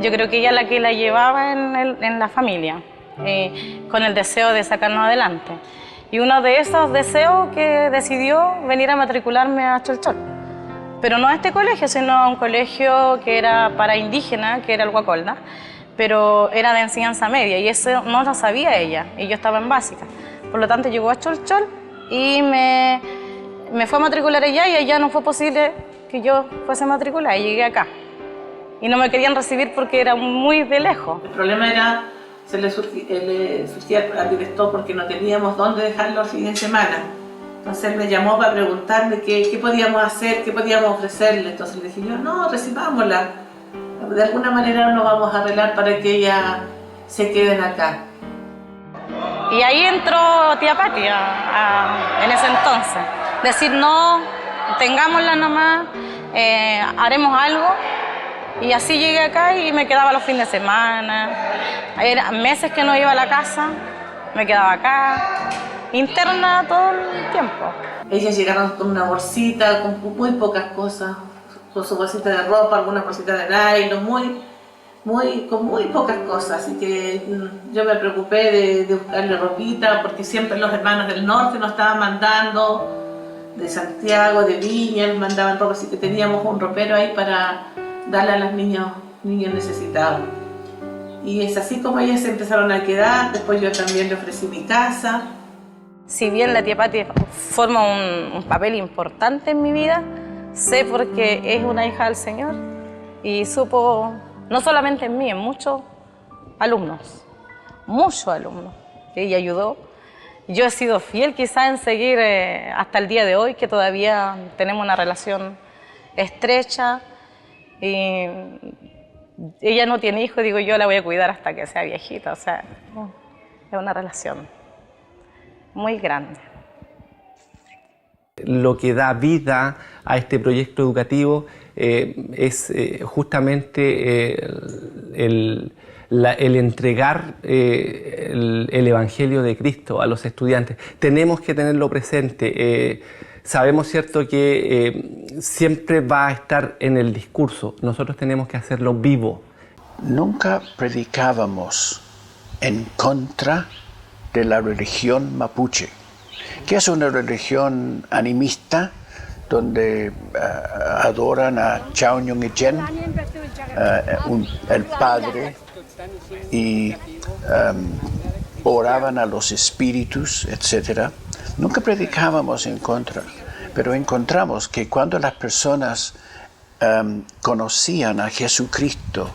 Yo creo que ella la que la llevaba en la familia, con el deseo de sacarnos adelante. Y uno de esos deseos que decidió venir a matricularme a Cholchol. Pero no a este colegio, sino a un colegio que era para indígenas, que era el Guacolda, pero era de enseñanza media y eso no lo sabía ella, y yo estaba en básica. Por lo tanto llegó a Cholchol y me fue a matricular allá, y allá no fue posible que yo fuese matriculada, y llegué acá. Y no me querían recibir porque era muy de lejos. El problema era, se le surgía al director porque no teníamos dónde dejarlo el fin de semana. Entonces él me llamó para preguntarme qué podíamos hacer, qué podíamos ofrecerle. Entonces le dije yo, no, recibámosla. De alguna manera nos vamos a arreglar para que ella se queden acá. Y ahí entró tía Pati en ese entonces. Decir, no, tengámosla nomás, haremos algo. Y así llegué acá y me quedaba los fines de semana. Eran meses que no iba a la casa, me quedaba acá, interna todo el tiempo. Ellas llegaron con una bolsita, con muy pocas cosas, con su bolsita de ropa, alguna bolsita de nylon, con muy pocas cosas. Así que yo me preocupé de buscarle ropita, porque siempre los hermanos del norte nos estaban mandando, de Santiago, de Viña, nos mandaban ropa, así que teníamos un ropero ahí para darle a los niños necesitados. Y es así como ellas se empezaron a quedar. Después yo también le ofrecí mi casa. Si bien la tía Pati forma un papel importante en mi vida, sé porque es una hija del Señor y supo, no solamente en mí, en muchos alumnos que ella ayudó. Yo he sido fiel quizá en seguir hasta el día de hoy, que todavía tenemos una relación estrecha. Y ella no tiene hijos, digo yo la voy a cuidar hasta que sea viejita, o sea, es una relación muy grande. Lo que da vida a este proyecto educativo es justamente el entregar el Evangelio de Cristo a los estudiantes. Tenemos que tenerlo presente. Sabemos, cierto, que siempre va a estar en el discurso. Nosotros tenemos que hacerlo vivo. Nunca predicábamos en contra de la religión mapuche, que es una religión animista donde adoran a Chao Ñong-Echen, el padre, y oraban a los espíritus, etc. Nunca predicábamos en contra, pero encontramos que cuando las personas conocían a Jesucristo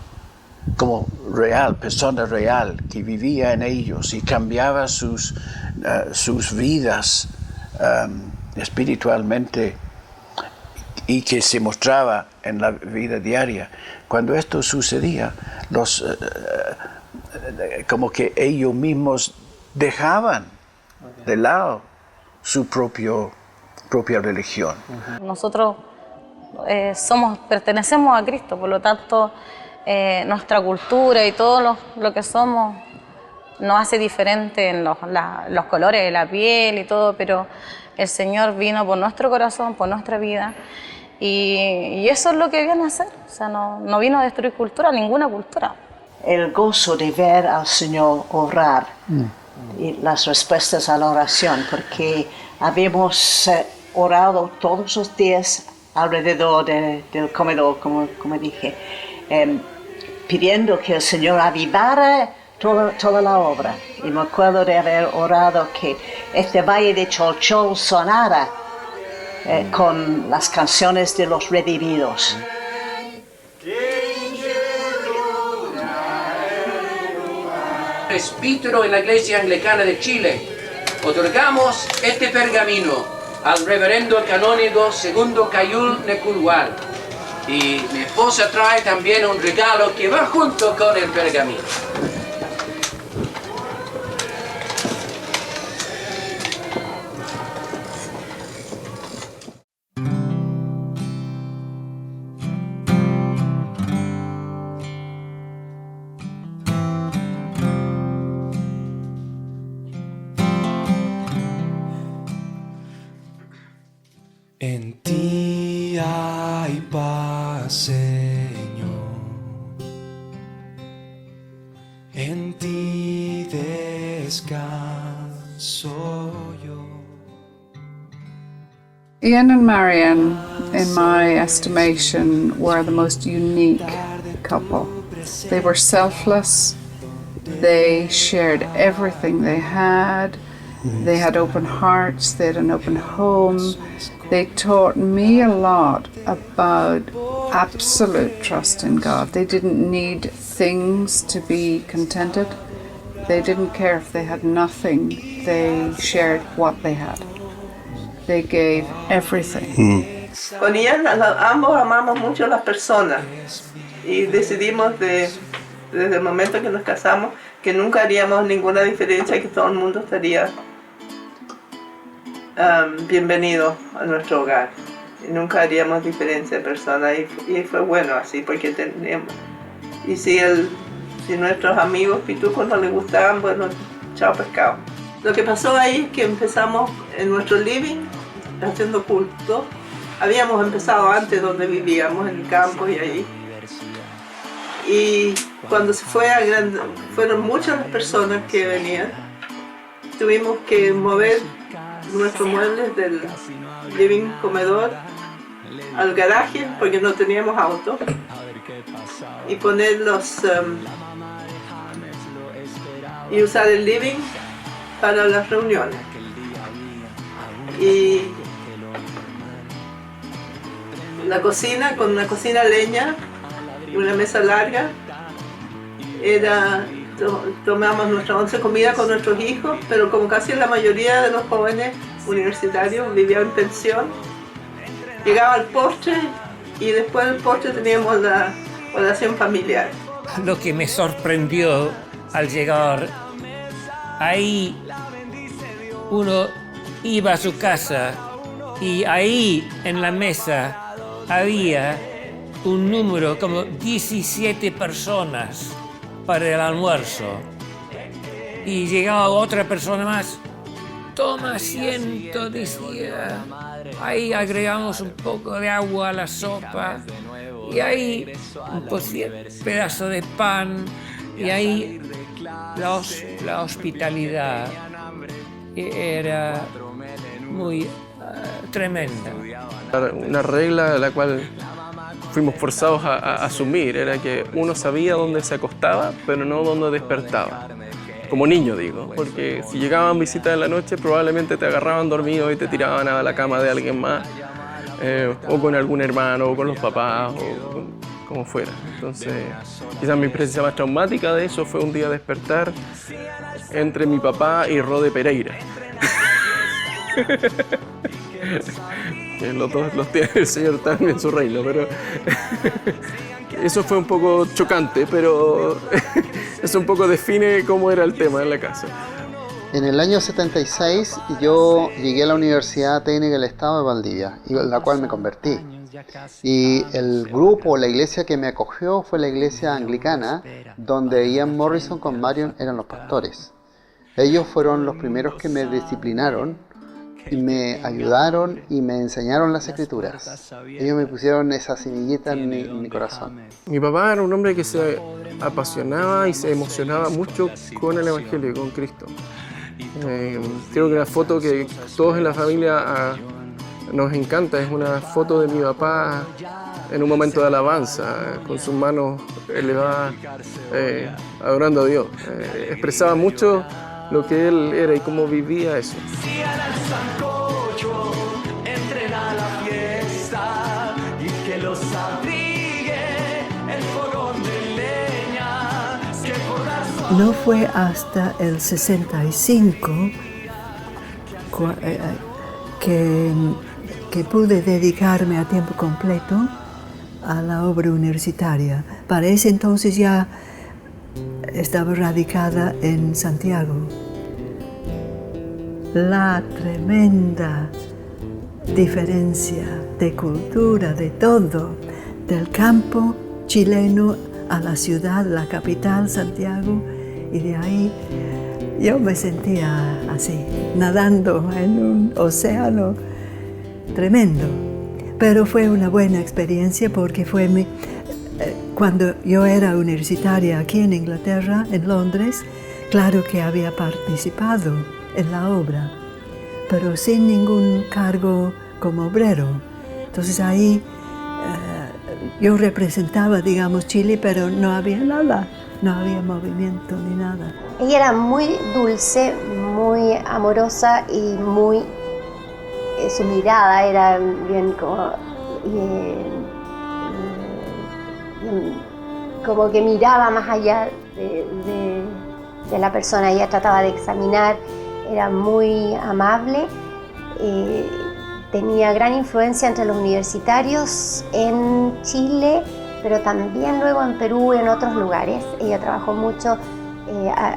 como real, persona real, que vivía en ellos y cambiaba sus vidas espiritualmente y que se mostraba en la vida diaria, cuando esto sucedía, como que ellos mismos dejaban de lado su propia religión. Nosotros pertenecemos a Cristo, por lo tanto nuestra cultura y todo lo que somos nos hace diferente en los colores de la piel y todo, pero el Señor vino por nuestro corazón, por nuestra vida, y eso es lo que viene a hacer. O sea, no vino a destruir cultura, ninguna cultura. El gozo de ver al Señor orar y las respuestas a la oración, porque habíamos orado todos los días alrededor del comedor, como dije, pidiendo que el Señor avivara toda la obra. Y me acuerdo de haber orado que este valle de Cholchol sonara con las canciones de los redimidos. Presbítero en la Iglesia Anglicana de Chile, otorgamos este pergamino al reverendo canónigo segundo Cayul Neculhual. Y mi esposa trae también un regalo que va junto con el pergamino. paz, Señor, en ti descanso yo. Ian and Marianne, in my estimation, were the most unique couple. They were selfless, they shared everything they had open hearts, they had an open home. They taught me a lot about absolute trust in God. They didn't need things to be contented. They didn't care if they had nothing, they shared what they had. They gave everything. Con Ian ambos amamos mucho a las personas y decidimos desde el momento que nos casamos que nunca haríamos ninguna diferencia, que todo el mundo estaría bienvenido a nuestro hogar. Y nunca haríamos diferencia de personas y fue bueno así porque teníamos. Y si nuestros amigos pitucos no les gustaban, bueno, chao pescado. Lo que pasó ahí es que empezamos en nuestro living haciendo culto. Habíamos empezado antes donde vivíamos, en el campo y ahí. Y cuando se fue fueron muchas las personas que venían. Tuvimos que mover nuestros muebles del living comedor al garaje porque no teníamos auto y ponerlos y usar el living para las reuniones. Y la cocina, con una cocina a leña y una mesa larga, tomamos nuestra once comida con nuestros hijos, pero como casi la mayoría de los jóvenes universitarios vivían en pensión, llegaba el postre y después del postre teníamos la oración familiar. Lo que me sorprendió al llegar ahí, uno iba a su casa y ahí en la mesa había un número como 17 personas para el almuerzo. Y llegaba otra persona más. Toma asiento, decía. Ahí agregamos un poco de agua a la sopa. Y ahí un pedazo de pan. Y ahí la hospitalidad era muy tremenda. Una regla la cual fuimos forzados a asumir era que uno sabía dónde se acostaba, pero no dónde despertaba. Como niño, digo, porque si llegaban visitas en la noche, probablemente te agarraban dormido y te tiraban a la cama de alguien más, o con algún hermano, o con los papás, o como fuera. Entonces, quizás mi experiencia más traumática de eso fue un día despertar entre mi papá y Rode Pereira. Que los dos los tiene el Señor también en su reino, pero eso fue un poco chocante, pero eso un poco define cómo era el tema en la casa. En el año 76 yo llegué a la Universidad Técnica del Estado de Valdivia, en la cual me convertí. Y el grupo, la iglesia que me acogió fue la iglesia anglicana, donde Ian Morrison con Marion eran los pastores. Ellos fueron los primeros que me disciplinaron y me ayudaron y me enseñaron las escrituras. Ellos me pusieron esa semillita en mi corazón. Mi papá era un hombre que se apasionaba y se emocionaba mucho con el Evangelio y con Cristo. Creo que la foto que todos en la familia nos encanta es una foto de mi papá en un momento de alabanza, con sus manos elevadas, adorando a Dios. Expresaba mucho lo que él era y cómo vivía eso. No fue hasta el 65 que pude dedicarme a tiempo completo a la obra universitaria. Para ese entonces ya estaba radicada en Santiago. La tremenda diferencia de cultura, de todo, del campo chileno a la ciudad, la capital, Santiago, y de ahí yo me sentía así, nadando en un océano tremendo. pero fue una buena experiencia porque fue cuando yo era universitaria aquí en Inglaterra, en Londres, claro que había participado en la obra, pero sin ningún cargo como obrero. Entonces ahí yo representaba, digamos, Chile, pero no había nada, no había movimiento ni nada. Ella era muy dulce, muy amorosa y muy... su mirada era bien como que miraba más allá de la persona. Ella trataba de examinar, era muy amable, tenía gran influencia entre los universitarios en Chile, pero también luego en Perú y en otros lugares. Ella trabajó mucho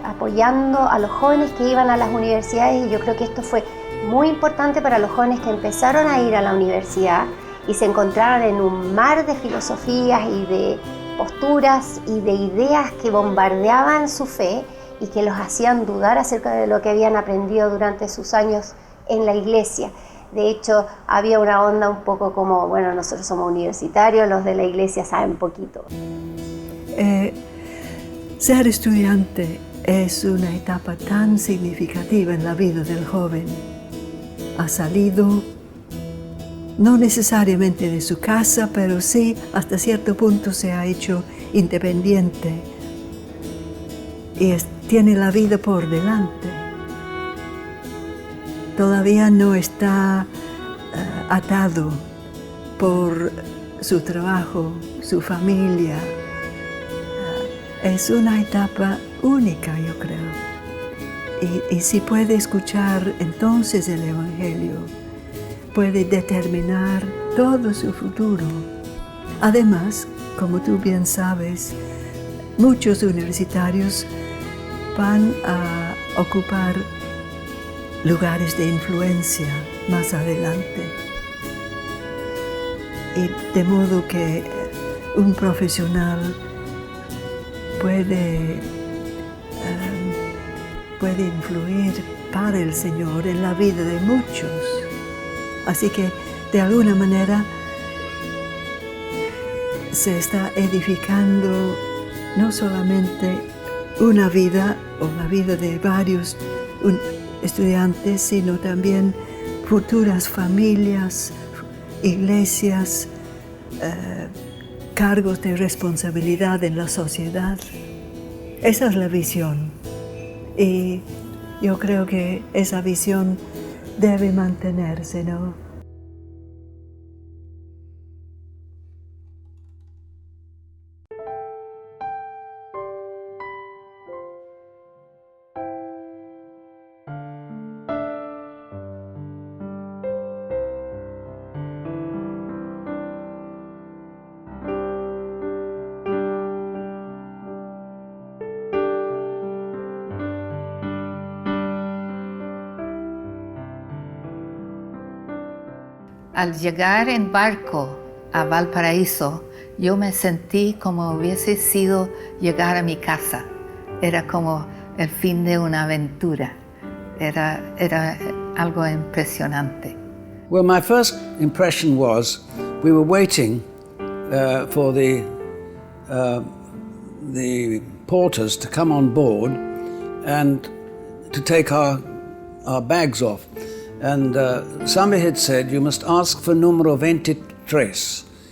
apoyando a los jóvenes que iban a las universidades, y yo creo que esto fue muy importante para los jóvenes que empezaron a ir a la universidad y se encontraron en un mar de filosofías y de posturas y de ideas que bombardeaban su fe y que los hacían dudar acerca de lo que habían aprendido durante sus años en la iglesia. De hecho, había una onda un poco como, bueno, nosotros somos universitarios, los de la iglesia saben poquito. Ser estudiante es una etapa tan significativa en la vida del joven. Ha salido, no necesariamente de su casa, pero sí hasta cierto punto se ha hecho independiente y tiene la vida por delante. Todavía no está atado por su trabajo, su familia. Es una etapa única, yo creo. Y si puede escuchar entonces el Evangelio, puede determinar todo su futuro. Además, como tú bien sabes, muchos universitarios van a ocupar lugares de influencia más adelante. Y de modo que un profesional puede influir para el Señor en la vida de muchos. Así que, de alguna manera, se está edificando no solamente una vida o la vida de varios estudiantes, sino también futuras familias, iglesias, cargos de responsabilidad en la sociedad. Esa es la visión. Y yo creo que esa visión debe mantenerse, ¿no? Al llegar en barco a Valparaíso, yo me sentí como hubiese sido llegar a mi casa. Era como el fin de una aventura. Era algo impresionante. Well, my first impression was we were waiting for the porters to come on board and to take our bags off. And somebody had said, you must ask for numero 23.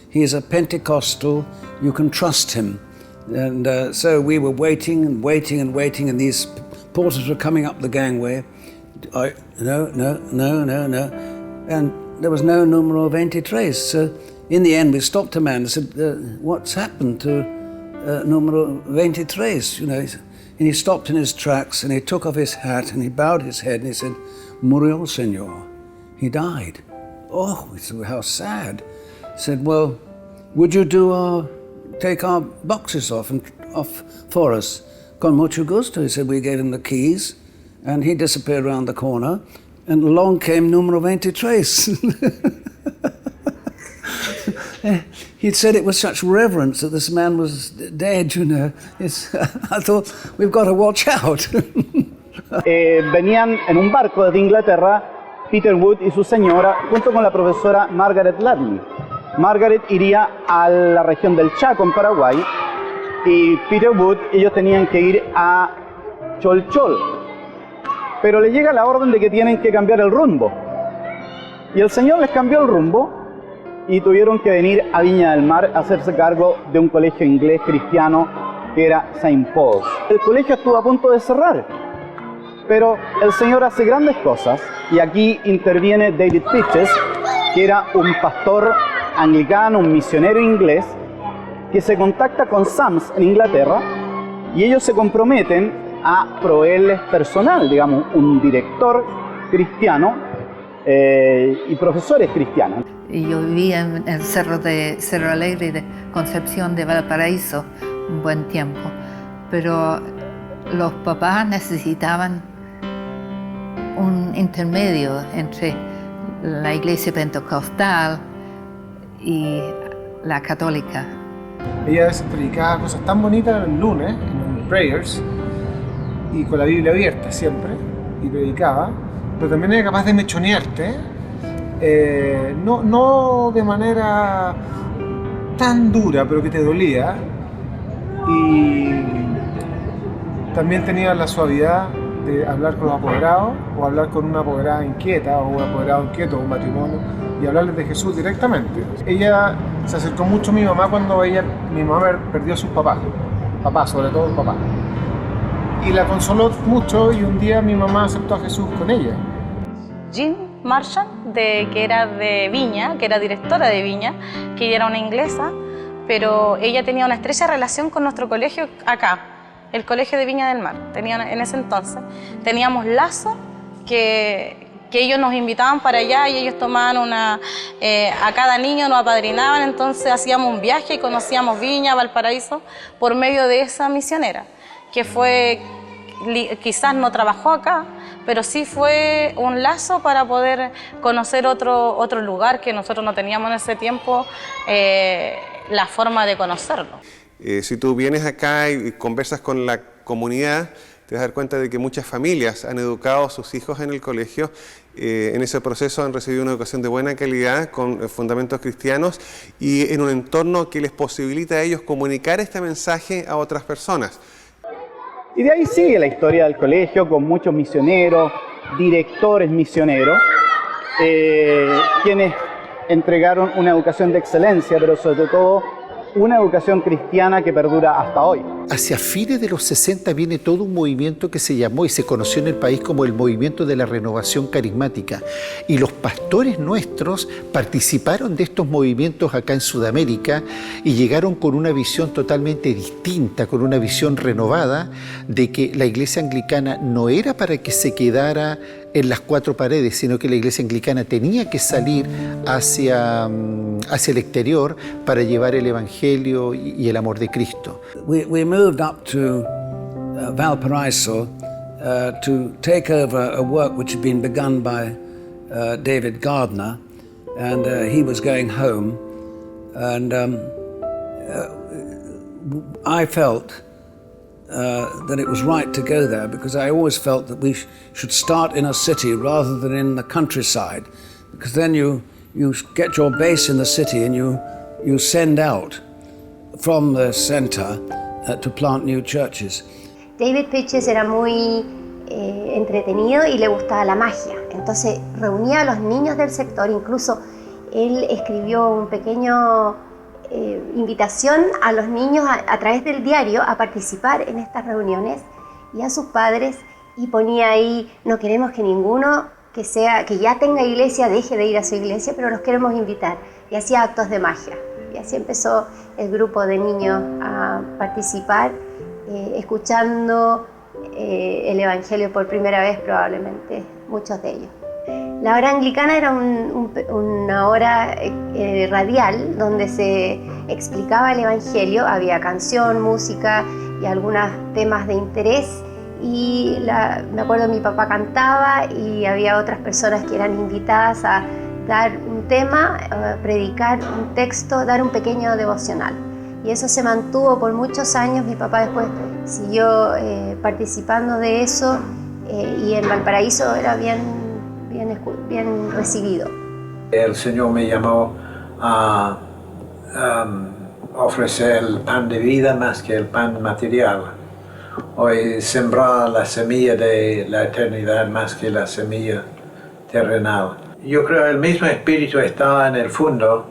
He is a Pentecostal, you can trust him. And so we were waiting and waiting and waiting, and these porters were coming up the gangway. No. And there was no numero 23. So in the end, we stopped a man and said, what's happened to numero 23? You know, and he stopped in his tracks and he took off his hat and he bowed his head and he said, Murió, Señor. He died. Oh, we said, how sad. He said, well, would you take our boxes off for us? Con mucho gusto. He said, we gave him the keys and he disappeared around the corner and along came numero 23. He'd said it with such reverence that this man was dead, you know. I thought, we've got to watch out. Venían en un barco desde Inglaterra Peter Wood y su señora, junto con la profesora Margaret Ladley. Margaret iría a la región del Chaco, en Paraguay, y Peter Wood, ellos tenían que ir a Cholchol. Pero le llega la orden de que tienen que cambiar el rumbo. Y el Señor les cambió el rumbo y tuvieron que venir a Viña del Mar a hacerse cargo de un colegio inglés cristiano que era St. Paul's. El colegio estuvo a punto de cerrar, pero el Señor hace grandes cosas y aquí interviene David Pitches, que era un pastor anglicano, un misionero inglés, que se contacta con SAMS en Inglaterra y ellos se comprometen a proveerles personal, digamos, un director cristiano y profesores cristianos. Y yo vivía en el Cerro Alegre de Concepción de Valparaíso un buen tiempo, pero los papás necesitaban un intermedio entre la iglesia pentecostal y la católica. Ella a veces predicaba cosas tan bonitas el lunes, en los prayers, y con la Biblia abierta siempre, y predicaba, pero también era capaz de mechonearte, no de manera tan dura, pero que te dolía, y también tenía la suavidad de hablar con los apoderados, o hablar con una apoderada inquieta, o un apoderado inquieto, o un matrimonio, y hablarles de Jesús directamente. Ella se acercó mucho a mi mamá cuando mi mamá perdió a sus papás, sobre todo papá. Y la consoló mucho y un día mi mamá aceptó a Jesús con ella. Jean Marshall, que era de Viña, que era directora de Viña, que ella era una inglesa, pero ella tenía una estrecha relación con nuestro colegio acá, el Colegio de Viña del Mar. En ese entonces teníamos lazo que ellos nos invitaban para allá y ellos tomaban a cada niño nos apadrinaban, entonces hacíamos un viaje y conocíamos Viña, Valparaíso, por medio de esa misionera, que quizás no trabajó acá, pero sí fue un lazo para poder conocer otro lugar que nosotros no teníamos en ese tiempo la forma de conocerlo. Si tú vienes acá y conversas con la comunidad, te vas a dar cuenta de que muchas familias han educado a sus hijos en el colegio. En ese proceso han recibido una educación de buena calidad, con fundamentos cristianos y en un entorno que les posibilita a ellos comunicar este mensaje a otras personas. Y de ahí sigue la historia del colegio con muchos misioneros, directores misioneros, quienes entregaron una educación de excelencia, pero sobre todo una educación cristiana que perdura hasta hoy. Hacia fines de los 60 viene todo un movimiento que se llamó y se conoció en el país como el movimiento de la renovación carismática. Y los pastores nuestros participaron de estos movimientos acá en Sudamérica y llegaron con una visión totalmente distinta, con una visión renovada de que la iglesia anglicana no era para que se quedara en las cuatro paredes, sino que la iglesia anglicana tenía que salir hacia el exterior para llevar el evangelio y el amor de Cristo. We moved up to Valparaiso to take over a work which had been begun by David Gardner, and he was going home, and I felt that it was right to go there, because I always felt that we should start in a city rather than in the countryside, because then you get your base in the city and you send out from the center to plant new churches. David Pitches era muy entretenido y le gustaba la magia, entonces reunía a los niños del sector, incluso él escribió un pequeño invitación a los niños a través del diario a participar en estas reuniones y a sus padres, y ponía ahí: no queremos que ninguno que ya tenga iglesia deje de ir a su iglesia, pero los queremos invitar, y hacía actos de magia. Y así empezó el grupo de niños a participar, escuchando el evangelio por primera vez, probablemente muchos de ellos. La hora anglicana era una hora radial donde se explicaba el evangelio, había canción, música y algunos temas de interés, y me acuerdo mi papá cantaba y había otras personas que eran invitadas a dar un tema, predicar un texto, dar un pequeño devocional. Y eso se mantuvo por muchos años. Mi papá después siguió participando de eso, y en Valparaíso era bien bien recibido. El Señor me llamó a ofrecer el pan de vida más que el pan material. Hoy sembrar la semilla de la eternidad más que la semilla terrenal. Yo creo que el mismo espíritu está en el fondo,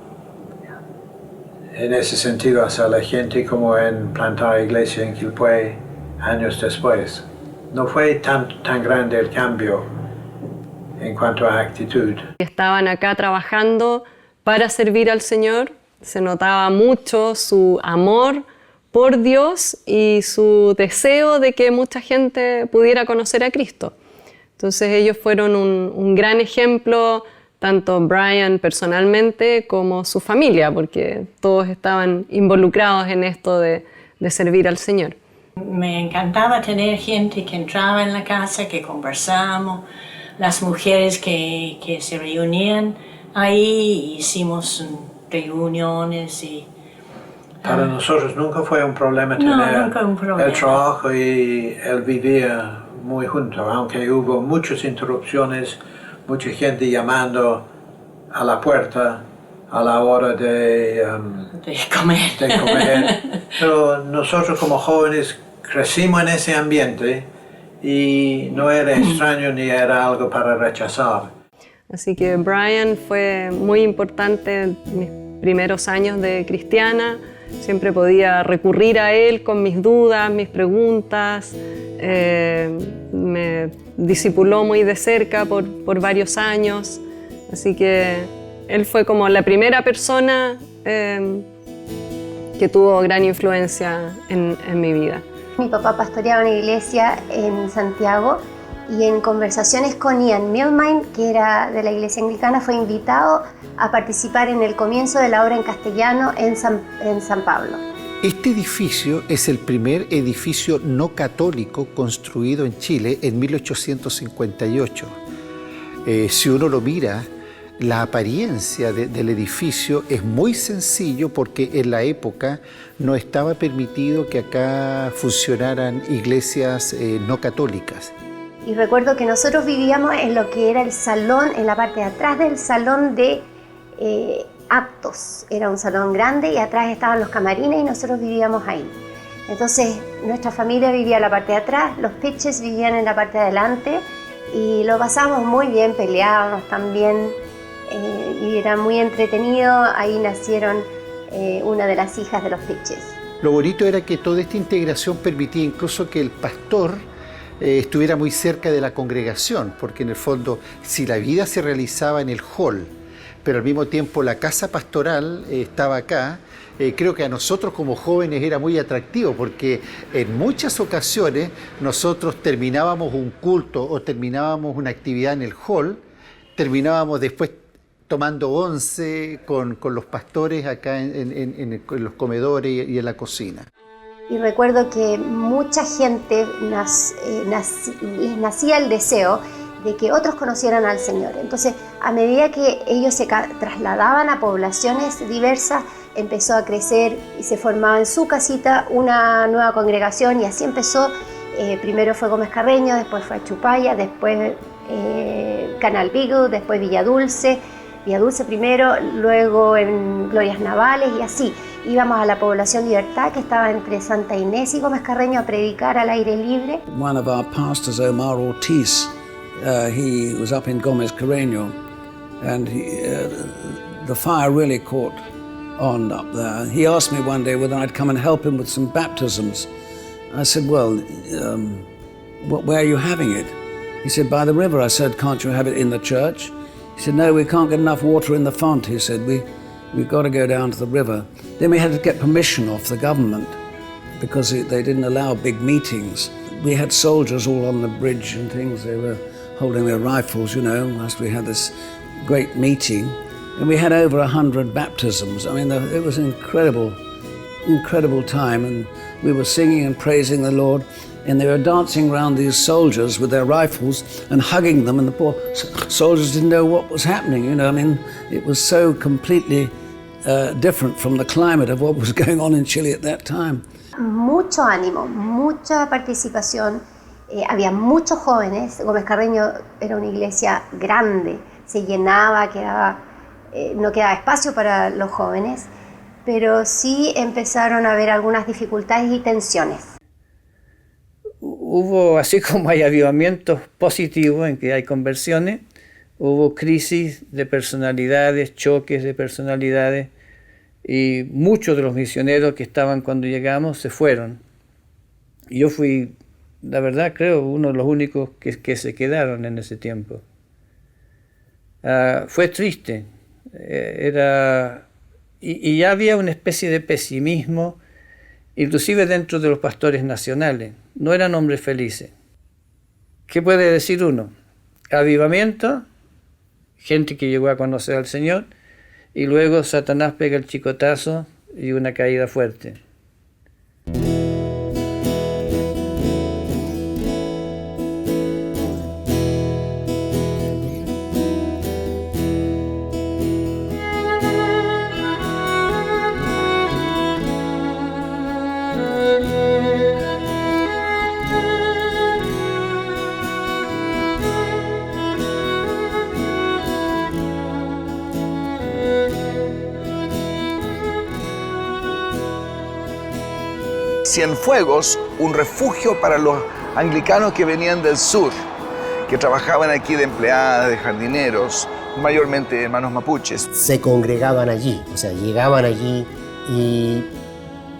en ese sentido, hacia la gente como en plantar iglesia en Quilpué años después. No fue tan grande el cambio en cuanto a actitud. Estaban acá trabajando para servir al Señor, se notaba mucho su amor por Dios y su deseo de que mucha gente pudiera conocer a Cristo. Entonces ellos fueron un gran ejemplo, tanto Brian personalmente como su familia, porque todos estaban involucrados en esto de servir al Señor. Me encantaba tener gente que entraba en la casa, que conversábamos, las mujeres que se reunían ahí, hicimos reuniones y... Para nosotros nunca fue un problema tener el trabajo y el vivir muy juntos, aunque hubo muchas interrupciones, mucha gente llamando a la puerta a la hora de comer. Pero nosotros como jóvenes crecimos en ese ambiente y no era extraño ni era algo para rechazar. Así que Brian fue muy importante en mis primeros años de cristiana. Siempre podía recurrir a él con mis dudas, mis preguntas. Me discipuló muy de cerca por varios años. Así que él fue como la primera persona que tuvo gran influencia en mi vida. Mi papá pastoreaba una iglesia en Santiago y en conversaciones con Ian Milman, que era de la iglesia anglicana, fue invitado a participar en el comienzo de la obra en castellano en San Pablo. Este edificio es el primer edificio no católico construido en Chile en 1858. Si uno lo mira, la apariencia del edificio es muy sencillo porque en la época no estaba permitido que acá funcionaran iglesias no católicas. Y recuerdo que nosotros vivíamos en lo que era el salón, en la parte de atrás del salón de actos. Era un salón grande y atrás estaban los camarines y nosotros vivíamos ahí. Entonces nuestra familia vivía en la parte de atrás, los pitches vivían en la parte de adelante y lo pasábamos muy bien, peleábamos también y era muy entretenido. Ahí nacieron una de las hijas de los pitches. Lo bonito era que toda esta integración permitía incluso que el pastor estuviera muy cerca de la congregación, porque en el fondo, si la vida se realizaba en el hall, pero al mismo tiempo la casa pastoral estaba acá, creo que a nosotros como jóvenes era muy atractivo, porque en muchas ocasiones nosotros terminábamos un culto o terminábamos una actividad en el hall, terminábamos después tomando once con los pastores acá en los comedores y en la cocina. Y recuerdo que mucha gente les nacía el deseo de que otros conocieran al Señor. Entonces, a medida que ellos se trasladaban a poblaciones diversas, empezó a crecer y se formaba en su casita una nueva congregación y así empezó. Primero fue Gómez Carreño, después fue Achupaya, después Canal Beagle, después Villadulce primero, luego en Glorias Navales y así. Íbamos a la población Libertad, que estaba entre Santa Inés y Gómez Carreño, a predicar al aire libre. One of our pastors, Omar Ortiz, he was up in Gómez Carreño, and the fire really caught on up there. He asked me one day whether I'd come and help him with some baptisms. I said, well, where are you having it? He said, by the river. I said, can't you have it in the church? He said, no, we can't get enough water in the font. He said, we've got to go down to the river. Then we had to get permission off the government because they didn't allow big meetings. We had soldiers all on the bridge and things. They were holding their rifles, you know, whilst we had this great meeting. And we had over 100 baptisms. I mean, it was an incredible time. And we were singing and praising the Lord. And they were dancing around these soldiers with their rifles and hugging them, and the poor soldiers didn't know what was happening, you know. I mean, it was so completely different from the climate of what was going on in Chile at that time. Mucho ánimo, mucha participación había muchos jóvenes. Gómez Carreño era una iglesia grande, se llenaba, no quedaba espacio para los jóvenes, pero sí empezaron a haber algunas dificultades y tensiones. Hubo, así como hay avivamientos positivos en que hay conversiones, hubo crisis de personalidades, choques de personalidades, y muchos de los misioneros que estaban cuando llegamos se fueron. Y yo fui, la verdad creo, uno de los únicos que se quedaron en ese tiempo. Fue triste, y ya había una especie de pesimismo, inclusive dentro de los pastores nacionales. No eran hombres felices. ¿Qué puede decir uno? Avivamiento, gente que llegó a conocer al Señor, y luego Satanás pega el chicotazo y una caída fuerte. Cienfuegos, un refugio para los anglicanos que venían del sur, que trabajaban aquí de empleadas, de jardineros, mayormente hermanos mapuches. Se congregaban allí, o sea, llegaban allí y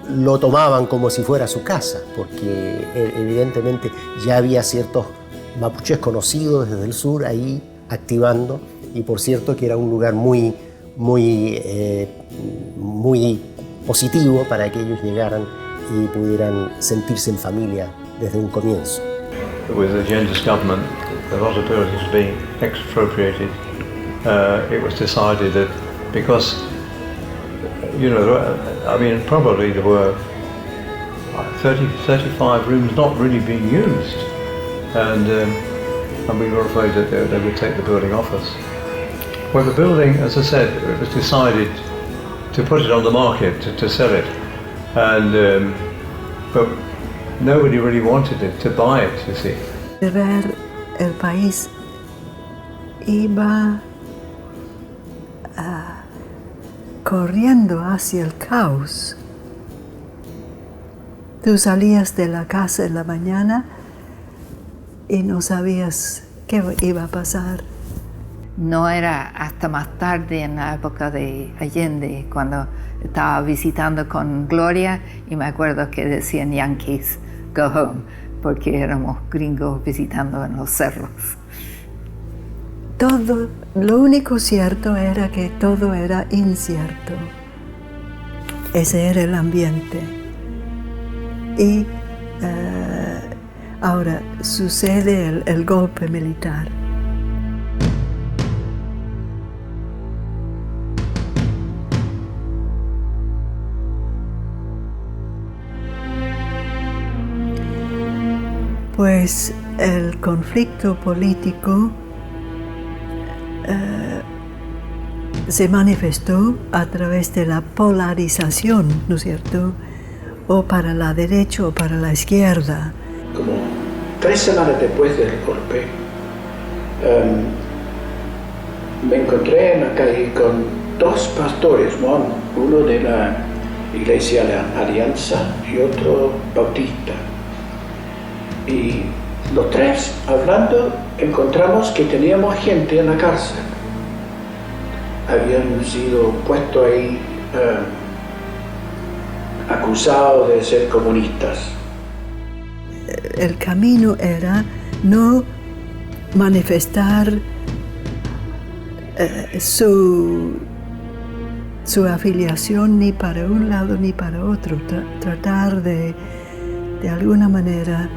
lo tomaban como si fuera su casa, porque evidentemente ya había ciertos mapuches conocidos desde el sur ahí activando, y por cierto que era un lugar muy positivo para que ellos llegaran y pudieran sentirse en familia desde un comienzo. With the Genders government, a lot of buildings being expropriated, it was decided that because, I mean, probably there were 35 rooms not really being used, and we were afraid that they would take the building off us. Well, the building, as I said, it was decided to put it on the market, to sell it. But nobody really wanted it, to buy it, you see. Ver el país iba corriendo hacia el caos. Tú salías de la casa en la mañana y no sabías qué iba a pasar. No era hasta más tarde, en la época de Allende, cuando estaba visitando con Gloria, y me acuerdo que decían Yankees, go home, porque éramos gringos visitando en los cerros. Todo, lo único cierto era que todo era incierto. Ese era el ambiente. Y ahora sucede el golpe militar. Pues el conflicto político se manifestó a través de la polarización, ¿no es cierto? O para la derecha o para la izquierda. Como 3 semanas después del golpe, me encontré en la calle con 2 pastores, uno de la Iglesia de la Alianza y otro bautista. Y los 3, hablando, encontramos que teníamos gente en la cárcel. Habían sido puestos ahí acusados de ser comunistas. El camino era no manifestar su afiliación ni para un lado ni para otro, tratar de alguna manera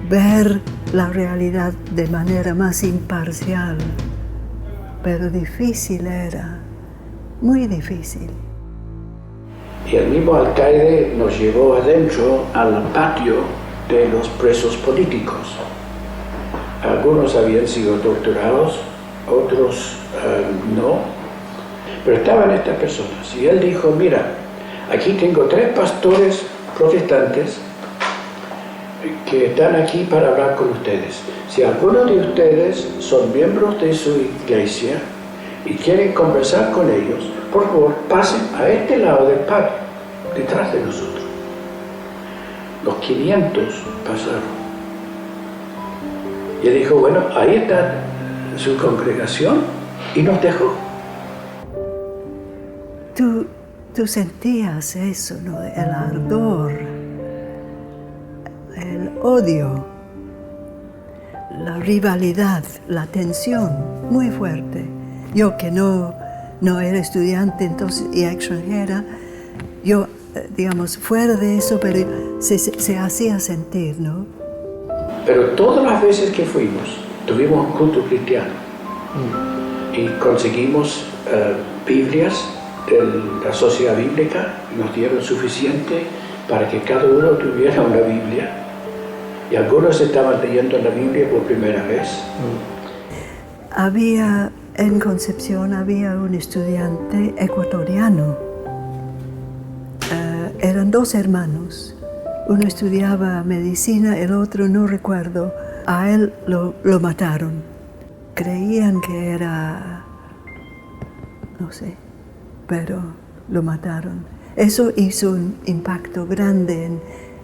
ver la realidad de manera más imparcial, pero difícil era, muy difícil. Y el mismo alcaide nos llevó adentro al patio de los presos políticos. Algunos habían sido torturados, otros no, pero estaban estas personas. Y él dijo, mira, aquí tengo 3 pastores protestantes que están aquí para hablar con ustedes. Si alguno de ustedes son miembros de su iglesia y quieren conversar con ellos, por favor, pasen a este lado del patio, detrás de nosotros. Los 500 pasaron. Y él dijo, bueno, ahí está su congregación, y nos dejó. Tú sentías eso, ¿no? El ardor, el odio, la rivalidad, la tensión muy fuerte. Yo que no era estudiante entonces y extranjera, yo, digamos, fuera de eso, pero se hacía sentir, ¿no? Pero todas las veces que fuimos, tuvimos un culto cristiano y conseguimos Biblias de la Sociedad Bíblica, nos dieron suficiente para que cada uno tuviera una Biblia, y algunos estaban leyendo la Biblia por primera vez. En Concepción había un estudiante ecuatoriano, eran 2 hermanos, uno estudiaba medicina, el otro no recuerdo, a él lo mataron, creían que era, no sé, pero lo mataron. Eso hizo un impacto grande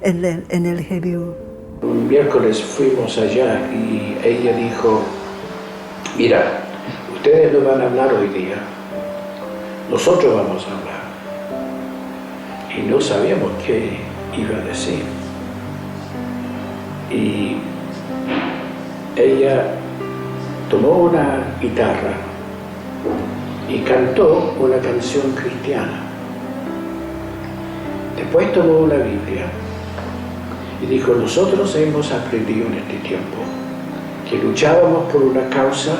en el GBU. Un miércoles fuimos allá y ella dijo, mira, ustedes no van a hablar hoy día, nosotros vamos a hablar. Y no sabíamos qué iba a decir. Y ella tomó una guitarra y cantó una canción cristiana. Después tomó una Biblia y dijo, nosotros hemos aprendido en este tiempo que luchábamos por una causa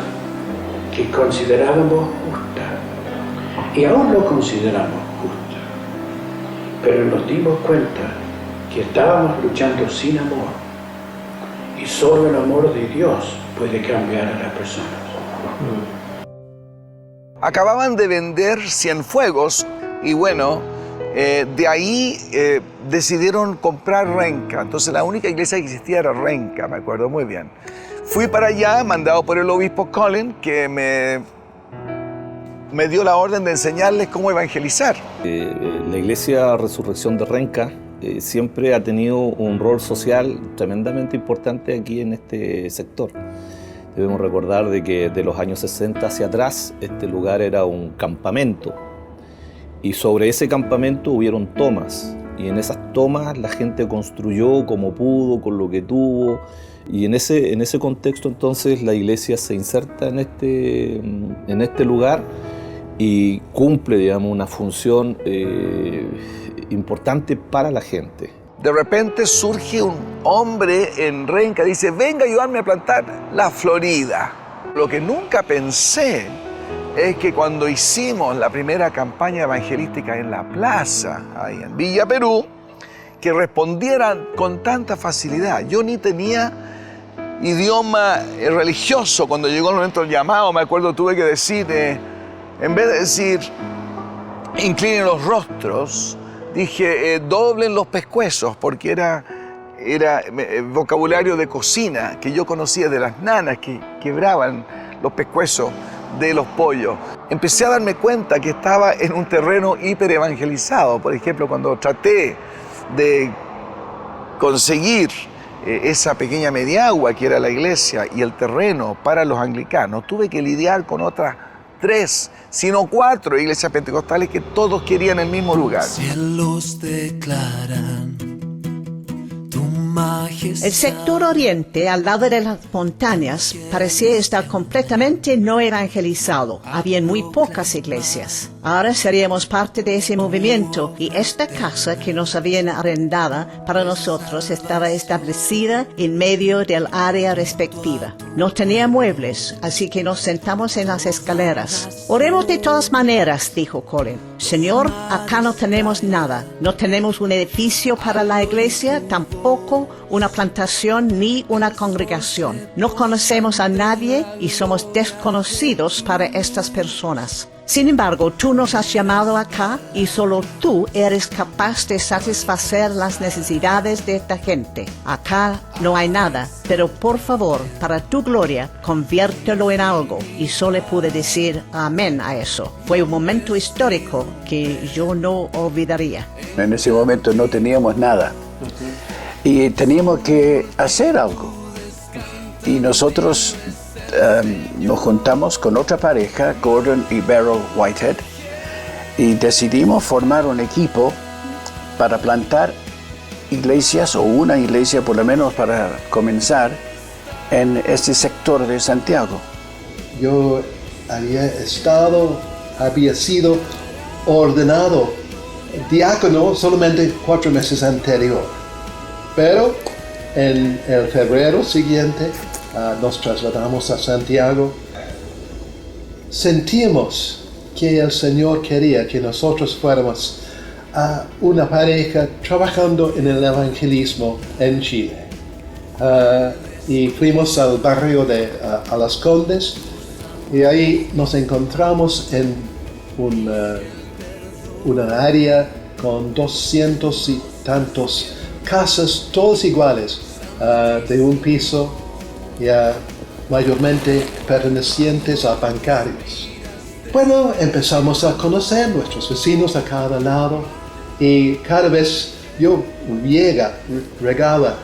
que considerábamos justa, y aún lo consideramos justa, pero nos dimos cuenta que estábamos luchando sin amor, y solo el amor de Dios puede cambiar a las personas. Acababan de vender Cienfuegos y bueno, de ahí decidieron comprar Renca. Entonces la única iglesia que existía era Renca, me acuerdo muy bien. Fui para allá, mandado por el obispo Colin, que me dio la orden de enseñarles cómo evangelizar. La iglesia Resurrección de Renca siempre ha tenido un rol social tremendamente importante aquí en este sector. Debemos recordar de que de los años 60 hacia atrás este lugar era un campamento, y sobre ese campamento hubieron tomas, y en esas tomas la gente construyó como pudo, con lo que tuvo, y en ese contexto entonces la iglesia se inserta en este lugar y cumple, digamos, una función importante para la gente. De repente surge un hombre en Renca, dice, venga a ayudarme a plantar la Florida. Lo que nunca pensé es que cuando hicimos la primera campaña evangelística en la plaza, ahí en Villa Perú, que respondieran con tanta facilidad. Yo ni tenía idioma religioso. Cuando llegó el momento del llamado, me acuerdo, tuve que decir, en vez de decir, inclinen los rostros, dije, doblen los pescuezos, porque era vocabulario de cocina que yo conocía de las nanas que quebraban los pescuezos de los pollos. Empecé a darme cuenta que estaba en un terreno hiperevangelizado. Por ejemplo, cuando traté de conseguir esa pequeña mediagua que era la iglesia y el terreno para los anglicanos, tuve que lidiar con otras 3, sino 4 iglesias pentecostales que todos querían el mismo lugar. Cielos declaran tu majestad. El sector oriente, al lado de las montañas, parecía estar completamente no evangelizado. Había muy pocas iglesias. Ahora seríamos parte de ese movimiento, y esta casa que nos habían arrendada para nosotros estaba establecida en medio del área respectiva. No tenía muebles, así que nos sentamos en las escaleras. Oremos de todas maneras, dijo Colin. Señor, acá no tenemos nada. No tenemos un edificio para la iglesia, tampoco una plantación ni una congregación. No conocemos a nadie y somos desconocidos para estas personas. Sin embargo, tú nos has llamado acá y solo tú eres capaz de satisfacer las necesidades de esta gente. Acá no hay nada, pero por favor, para tu gloria, conviértelo en algo. Y solo pude decir amén a eso. Fue un momento histórico que yo no olvidaría. En ese momento no teníamos nada y teníamos que hacer algo. Y nosotros nos juntamos con otra pareja, Gordon y Beryl Whitehead, y decidimos formar un equipo para plantar iglesias, o una iglesia por lo menos para comenzar, en este sector de Santiago. Yo había sido ordenado diácono solamente 4 meses anterior, pero en el febrero siguiente nos trasladamos a Santiago. Sentimos que el Señor quería que nosotros fuéramos una pareja trabajando en el evangelismo en Chile. Y fuimos al barrio de a Las Condes, y ahí nos encontramos en una área con 200 y tantos casas, todas iguales, de un piso, ya mayormente pertenecientes a bancarios. Bueno, empezamos a conocer nuestros vecinos a cada lado, y cada vez yo regala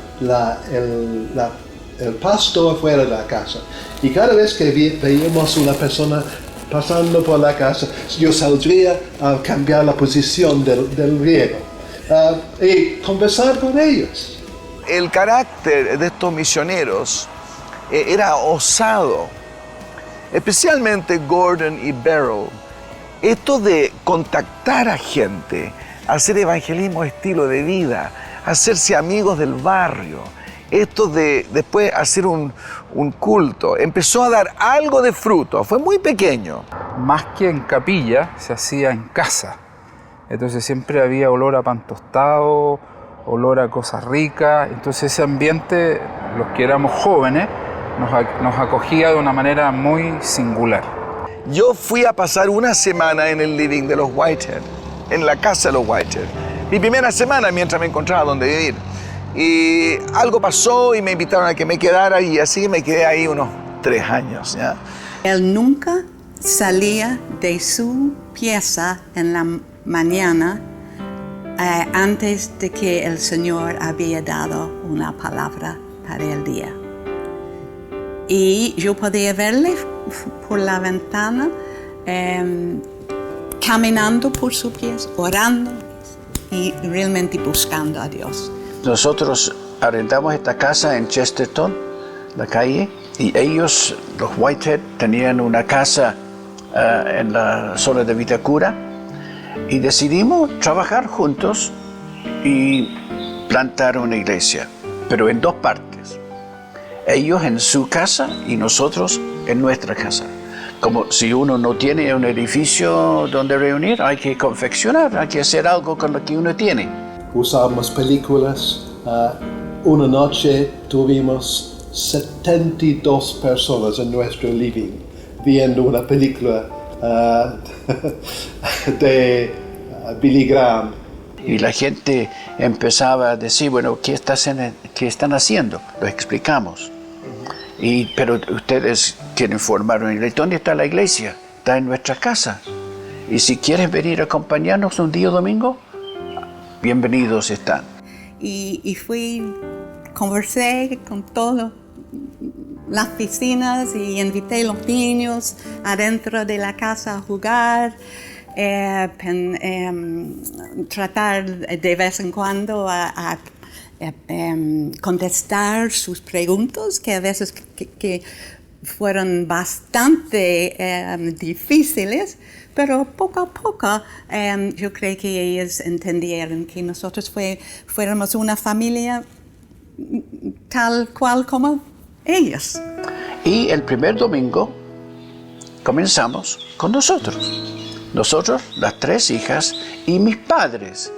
el pasto afuera de la casa, y cada vez que veíamos una persona pasando por la casa, yo saldría a cambiar la posición del riego y conversar con ellos. El carácter de estos misioneros era osado, especialmente Gordon y Beryl. Esto de contactar a gente, hacer evangelismo estilo de vida, hacerse amigos del barrio, esto de después hacer un culto, empezó a dar algo de fruto, fue muy pequeño. Más que en capilla, se hacía en casa. Entonces siempre había olor a pan tostado, olor a cosas ricas. Entonces ese ambiente, los que éramos jóvenes, nos acogía de una manera muy singular. Yo fui a pasar una semana en el living de los Whitehead, en la casa de los Whitehead. Mi primera semana mientras me encontraba donde vivir. Y algo pasó y me invitaron a que me quedara, y así me quedé ahí unos 3 años. ¿Ya? Él nunca salía de su pieza en la mañana antes de que el Señor había dado una palabra para el día. Y yo podía verle por la ventana, caminando por sus pies, orando y realmente buscando a Dios. Nosotros arrendamos esta casa en Chesterton, la calle, y ellos, los Whitehead, tenían una casa en la zona de Vitacura, y decidimos trabajar juntos y plantar una iglesia, pero en 2 partes. Ellos en su casa y nosotros en nuestra casa. Como si uno no tiene un edificio donde reunir, hay que confeccionar, hay que hacer algo con lo que uno tiene. Usábamos películas. Una noche tuvimos 72 personas en nuestro living viendo una película de Billy Graham. Y la gente empezaba a decir, bueno, ¿qué están haciendo? Lo explicamos. Pero ustedes quieren formar una iglesia. ¿Dónde está la iglesia? Está en nuestra casa. Y si quieres venir a acompañarnos un día domingo, bienvenidos están. Y conversé con todas las vecinas y invité a los niños adentro de la casa a jugar. Tratar de vez en cuando a contestar sus preguntas, que a veces que fueron bastante difíciles, pero poco a poco yo creo que ellos entendieron que nosotros fuéramos una familia tal cual como ellos. Y el primer domingo comenzamos con nosotros. Nosotros, las 3 hijas y mis padres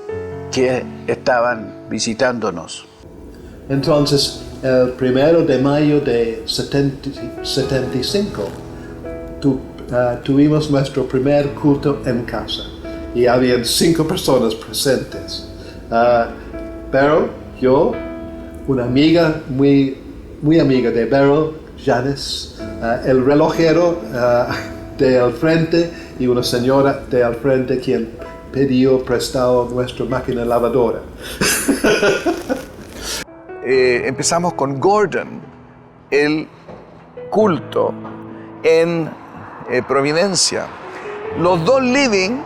que estaban visitándonos. Entonces, el 1 de mayo de 75, tuvimos nuestro primer culto en casa y habían 5 personas presentes. Beryl, yo, una amiga muy amiga de Beryl, Janice, el relojero de al frente y una señora de al frente quien pidió prestado nuestra máquina lavadora. Empezamos con Gordon, el culto en Providencia. Los 2 living,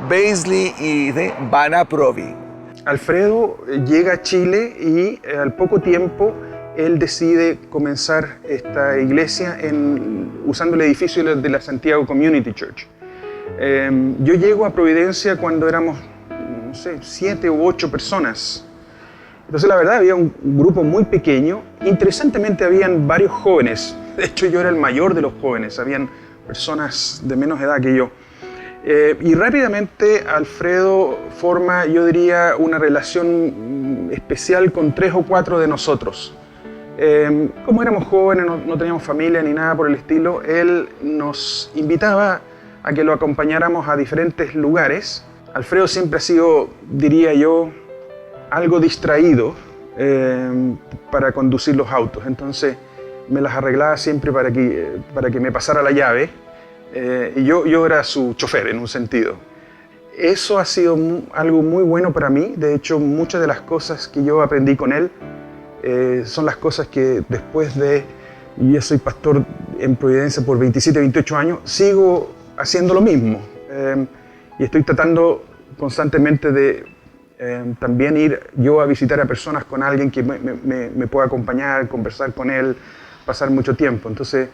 Baisley y van a Provi. Alfredo llega a Chile y al poco tiempo él decide comenzar esta iglesia usando el edificio de la Santiago Community Church. Yo llego a Providencia cuando éramos, no sé, 7 u 8 personas. Entonces la verdad había un grupo muy pequeño. Interesantemente habían varios jóvenes. De hecho yo era el mayor de los jóvenes. Habían personas de menos edad que yo. Y rápidamente Alfredo forma, yo diría, una relación especial con 3 o 4 de nosotros. Como éramos jóvenes, no teníamos familia ni nada por el estilo, él nos invitaba a que lo acompañáramos a diferentes lugares. Alfredo siempre ha sido, diría yo, algo distraído para conducir los autos. Entonces me las arreglaba siempre para que me pasara la llave. Y yo era su chofer en un sentido. Eso ha sido algo muy bueno para mí. De hecho, muchas de las cosas que yo aprendí con él son las cosas que después de... Yo ya soy pastor en Providencia por 27, 28 años, sigo haciendo lo mismo. Y estoy tratando constantemente de también ir yo a visitar a personas con alguien que me pueda acompañar, conversar con él, pasar mucho tiempo. Entonces,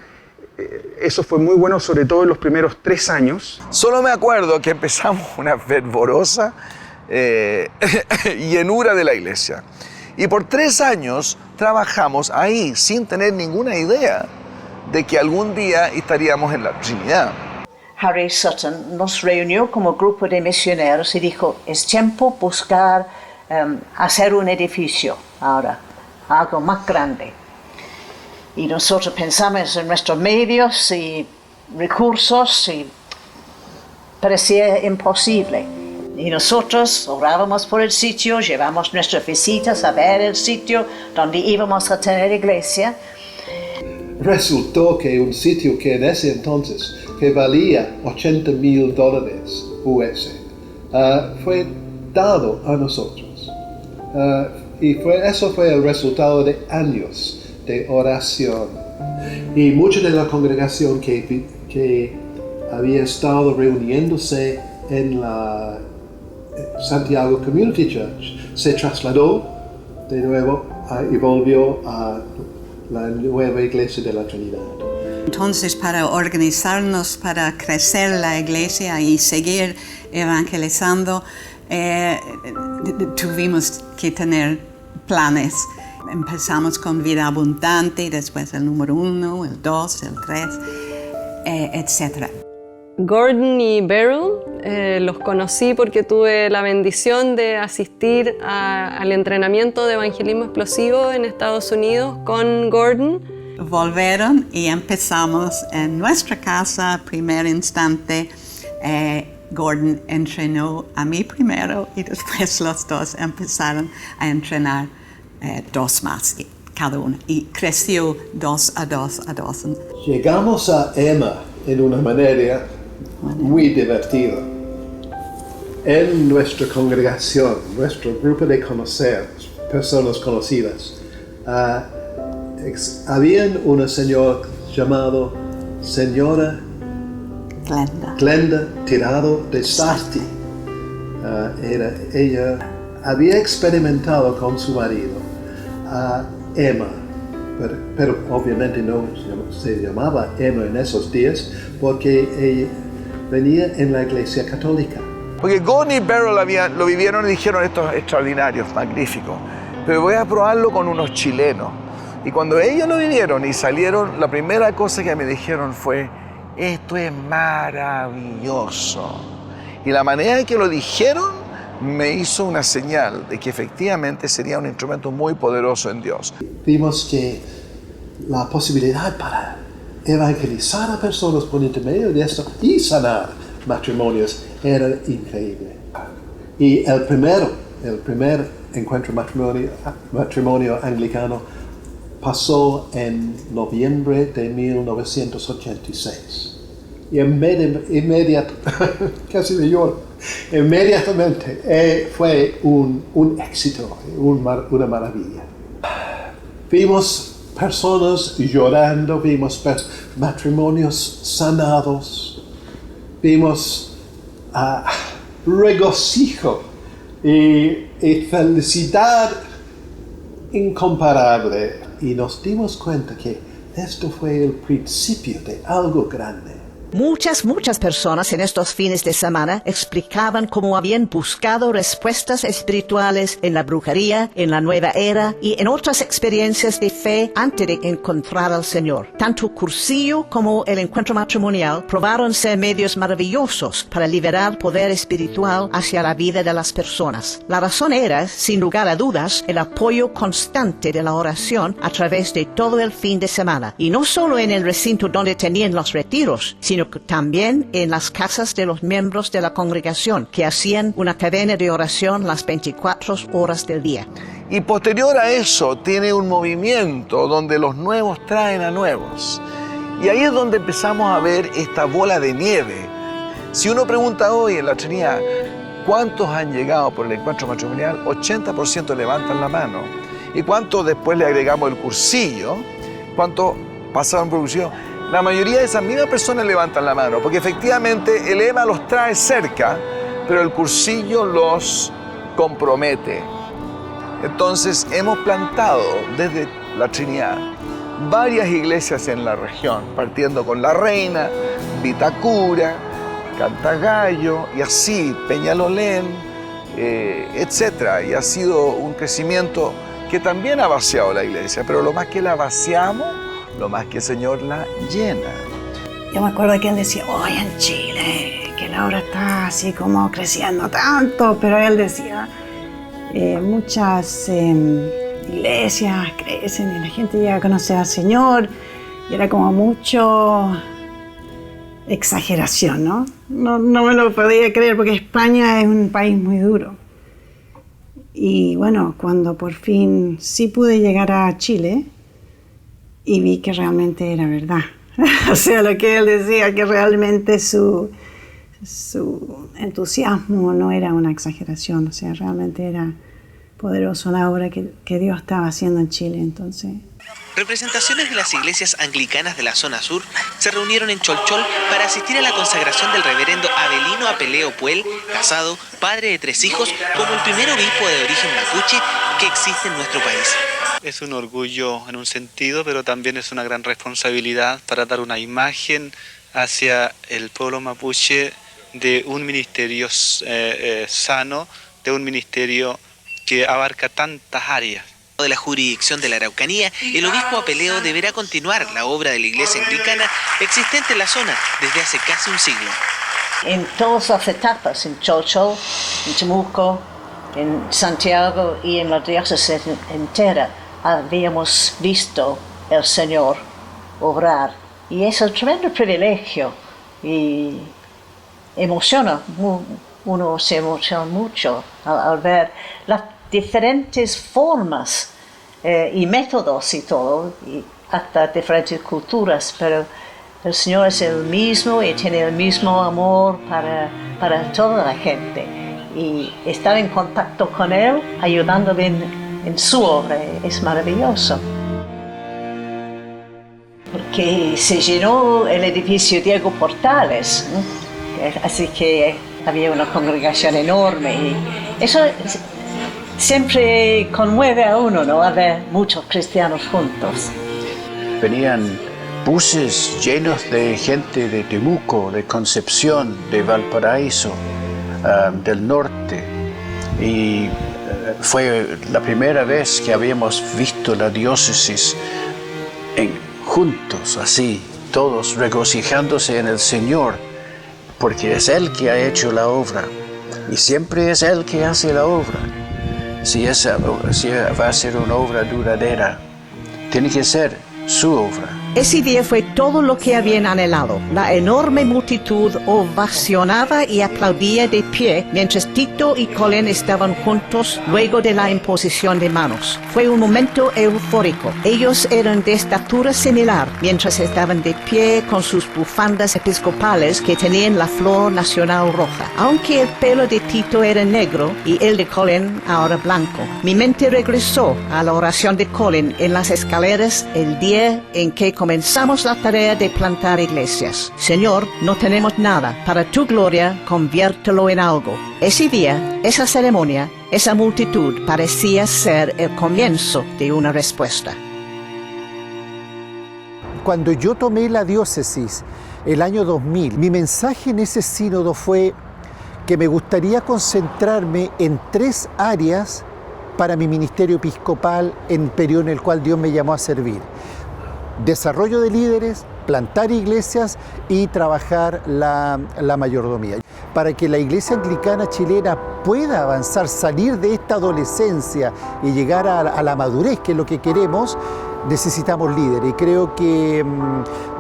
eso fue muy bueno, sobre todo en los primeros 3 años. Solo me acuerdo que empezamos una fervorosa llenura de la iglesia. Y por 3 años trabajamos ahí sin tener ninguna idea de que algún día estaríamos en la Trinidad. Harry Sutton nos reunió como grupo de misioneros y dijo, es tiempo buscar hacer un edificio ahora, algo más grande. Y nosotros pensamos en nuestros medios y recursos y parecía imposible. Y nosotros orábamos por el sitio, llevamos nuestras visitas a ver el sitio donde íbamos a tener iglesia. Resultó que un sitio que en ese entonces que valía $80,000 US fue dado a nosotros. Y eso fue el resultado de años de oración. Y mucha de la congregación que había estado reuniéndose en la Santiago Community Church se trasladó de nuevo y volvió a la nueva iglesia de la Trinidad. Entonces, para organizarnos, para crecer la iglesia y seguir evangelizando, tuvimos que tener planes. Empezamos con Vida Abundante, después el número 1, el 2, el 3, etc. Gordon y Beryl los conocí porque tuve la bendición de asistir al entrenamiento de evangelismo explosivo en Estados Unidos con Gordon. Volvieron y empezamos en nuestra casa, primer instante. Gordon entrenó a mí primero y después los dos empezaron a entrenar 2 más cada uno y creció 2 a 2 a 2. Llegamos a Emma en una manera muy divertida. En nuestra congregación, nuestro grupo de personas conocidas, había una señora llamada Señora Glenda Tirado de Sarti. Ella había experimentado con su marido Emma, pero obviamente no se llamaba Emma en esos días porque ella venía en la iglesia católica. Porque Gordon y Beryl lo vivieron y dijeron, esto es extraordinario, magnífico, pero voy a probarlo con unos chilenos. Y cuando ellos lo vivieron y salieron, la primera cosa que me dijeron fue, esto es maravilloso. Y la manera en que lo dijeron me hizo una señal de que efectivamente sería un instrumento muy poderoso en Dios. Vimos que la posibilidad para evangelizar a personas por intermedio de esto y sanar matrimonios era increíble. Y el primer encuentro matrimonio anglicano pasó en noviembre de 1986. Y casi me lloro. Inmediatamente fue un éxito, una maravilla. Vimos personas llorando, vimos matrimonios sanados, vimos regocijo y felicidad incomparable. Y nos dimos cuenta que esto fue el principio de algo grande. Muchas personas en estos fines de semana explicaban cómo habían buscado respuestas espirituales en la brujería, en la nueva era y en otras experiencias de fe antes de encontrar al Señor. Tanto cursillo como el encuentro matrimonial probaron ser medios maravillosos para liberar poder espiritual hacia la vida de las personas. La razón era, sin lugar a dudas, el apoyo constante de la oración a través de todo el fin de semana. Y no solo en el recinto donde tenían los retiros, sino que también en las casas de los miembros de la congregación, que hacían una cadena de oración las 24 horas del día. Y posterior a eso tiene un movimiento donde los nuevos traen a nuevos. Y ahí es donde empezamos a ver esta bola de nieve. Si uno pregunta hoy en la Trinidad, ¿cuántos han llegado por el encuentro matrimonial? 80% levantan la mano. ¿Y cuántos después le agregamos el cursillo? ¿Cuántos pasaron por el cursillo? La mayoría de esas mismas personas levantan la mano, porque efectivamente el EMA los trae cerca, pero el cursillo los compromete. Entonces hemos plantado desde la Trinidad varias iglesias en la región, partiendo con La Reina, Vitacura, Cantagallo y así Peñalolén, etc. Y ha sido un crecimiento que también ha vaciado la iglesia, pero lo más que la vaciamos, lo más que el Señor la llena. Yo me acuerdo que él decía, hoy en Chile, que la obra está así como creciendo tanto, pero él decía, muchas iglesias crecen y la gente llega a conocer al Señor, y era como mucho exageración, ¿no? No me lo podía creer porque España es un país muy duro. Y bueno, cuando por fin sí pude llegar a Chile, y vi que realmente era verdad. O sea, lo que él decía, que realmente su entusiasmo no era una exageración, o sea, realmente era poderoso la obra que Dios estaba haciendo en Chile entonces. Representaciones de las iglesias anglicanas de la zona sur se reunieron en Cholchol para asistir a la consagración del reverendo Avelino Apeleo Puel, casado, padre de 3 hijos, como el primer obispo de origen mapuche que existe en nuestro país. Es un orgullo en un sentido, pero también es una gran responsabilidad para dar una imagen hacia el pueblo mapuche de un ministerio sano, de un ministerio que abarca tantas áreas. De la jurisdicción de la Araucanía, el obispo Apeleo deberá continuar la obra de la iglesia anglicana existente en la zona desde hace casi un siglo. En todas las etapas, en Cholchol, en Temuco, en Santiago y en la diócesis entera, habíamos visto el Señor obrar. Y es un tremendo privilegio y uno se emociona mucho al ver las diferentes formas y métodos y todo, y hasta diferentes culturas, pero el Señor es el mismo y tiene el mismo amor para toda la gente. Y estar en contacto con Él, ayudándole en su obra, es maravilloso. Porque se llenó el edificio Diego Portales, así que había una congregación enorme. Y eso siempre conmueve a uno, ¿no? A ver muchos cristianos juntos. Venían buses llenos de gente de Temuco, de Concepción, de Valparaíso, del norte. Y fue la primera vez que habíamos visto la diócesis juntos, así, todos regocijándose en el Señor, porque es Él que ha hecho la obra y siempre es Él que hace la obra. Si va a ser una obra duradera, tiene que ser su obra. Ese día fue todo lo que habían anhelado. La enorme multitud ovacionaba y aplaudía de pie mientras Tito y Colin estaban juntos luego de la imposición de manos. Fue un momento eufórico. Ellos eran de estatura similar mientras estaban de pie con sus bufandas episcopales que tenían la flor nacional roja. Aunque el pelo de Tito era negro y el de Colin ahora blanco, mi mente regresó a la oración de Colin en las escaleras el día en que comenzamos la tarea de plantar iglesias. Señor, no tenemos nada. Para tu gloria, conviértelo en algo. Ese día, esa ceremonia, esa multitud parecía ser el comienzo de una respuesta. Cuando yo tomé la diócesis el año 2000, mi mensaje en ese sínodo fue que me gustaría concentrarme en 3 áreas para mi ministerio episcopal en el periodo en el cual Dios me llamó a servir. Desarrollo de líderes, plantar iglesias y trabajar la mayordomía. Para que la iglesia anglicana chilena pueda avanzar, salir de esta adolescencia y llegar a la madurez, que es lo que queremos, necesitamos líderes. Y creo que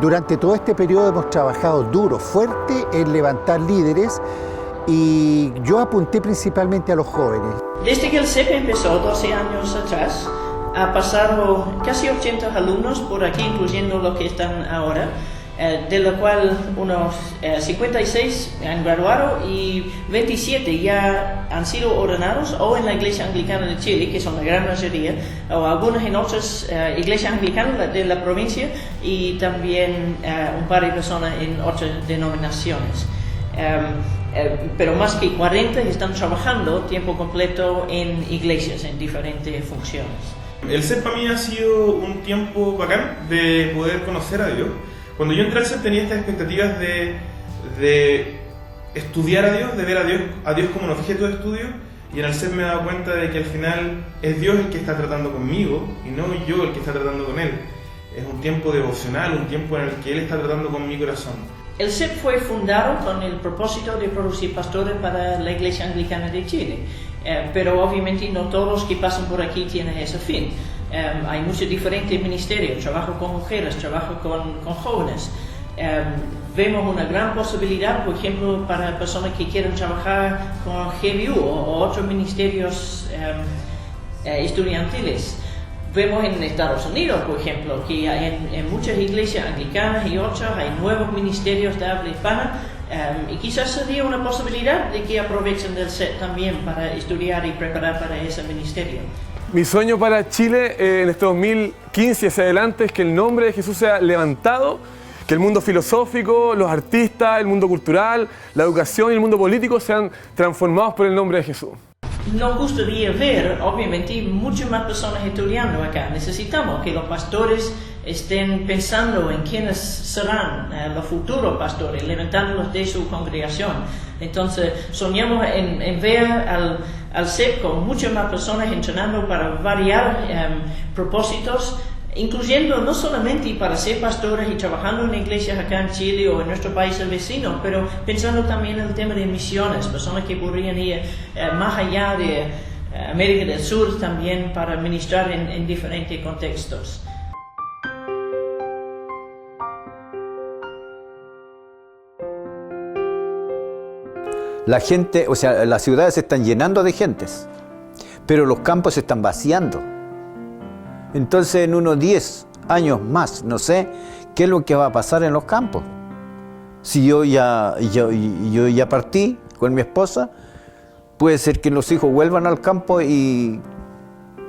durante todo este periodo hemos trabajado duro, fuerte en levantar líderes, y yo apunté principalmente a los jóvenes. Desde que el CEP empezó 12 años atrás, ha pasado casi 80 alumnos por aquí, incluyendo los que están ahora, de lo cual unos 56 han graduado y 27 ya han sido ordenados o en la Iglesia Anglicana de Chile, que son la gran mayoría, o algunos en otras iglesias anglicanas de la provincia, y también un par de personas en otras denominaciones. Pero más que 40 están trabajando tiempo completo en iglesias, en diferentes funciones. El CEP para mí ha sido un tiempo bacán de poder conocer a Dios. Cuando yo entré al CEP tenía estas expectativas de estudiar a Dios, de ver a Dios como un objeto de estudio, y en el CEP me he dado cuenta de que al final es Dios el que está tratando conmigo y no yo el que está tratando con Él. Es un tiempo devocional, un tiempo en el que Él está tratando con mi corazón. El CEP fue fundado con el propósito de producir pastores para la Iglesia Anglicana de Chile, pero obviamente no todos los que pasan por aquí tienen ese fin. Hay muchos diferentes ministerios, trabajo con mujeres, trabajo con jóvenes. Vemos una gran posibilidad, por ejemplo, para personas que quieren trabajar con GBU o otros ministerios estudiantiles. Vemos en Estados Unidos, por ejemplo, que en muchas iglesias anglicanas y otras hay nuevos ministerios de habla hispana, y quizás sería una posibilidad de que aprovechen del CEP también para estudiar y preparar para ese ministerio. Mi sueño para Chile en este 2015 hacia adelante es que el nombre de Jesús sea levantado, que el mundo filosófico, los artistas, el mundo cultural, la educación y el mundo político sean transformados por el nombre de Jesús. Nos gustaría ver, obviamente, muchas más personas estudiando acá. Necesitamos que los pastores estén pensando en quiénes serán los futuros pastores, levantándolos de su congregación. Entonces, soñamos en ver al CEP con muchas más personas entrenando para variar propósitos, incluyendo no solamente para ser pastores y trabajando en iglesias acá en Chile o en nuestro país vecino, pero pensando también en el tema de misiones, personas que podrían ir más allá de América del Sur también para ministrar en diferentes contextos. La gente, o sea, las ciudades se están llenando de gentes, pero los campos se están vaciando. Entonces, en unos 10 años más, no sé qué es lo que va a pasar en los campos. Si yo ya partí con mi esposa, puede ser que los hijos vuelvan al campo y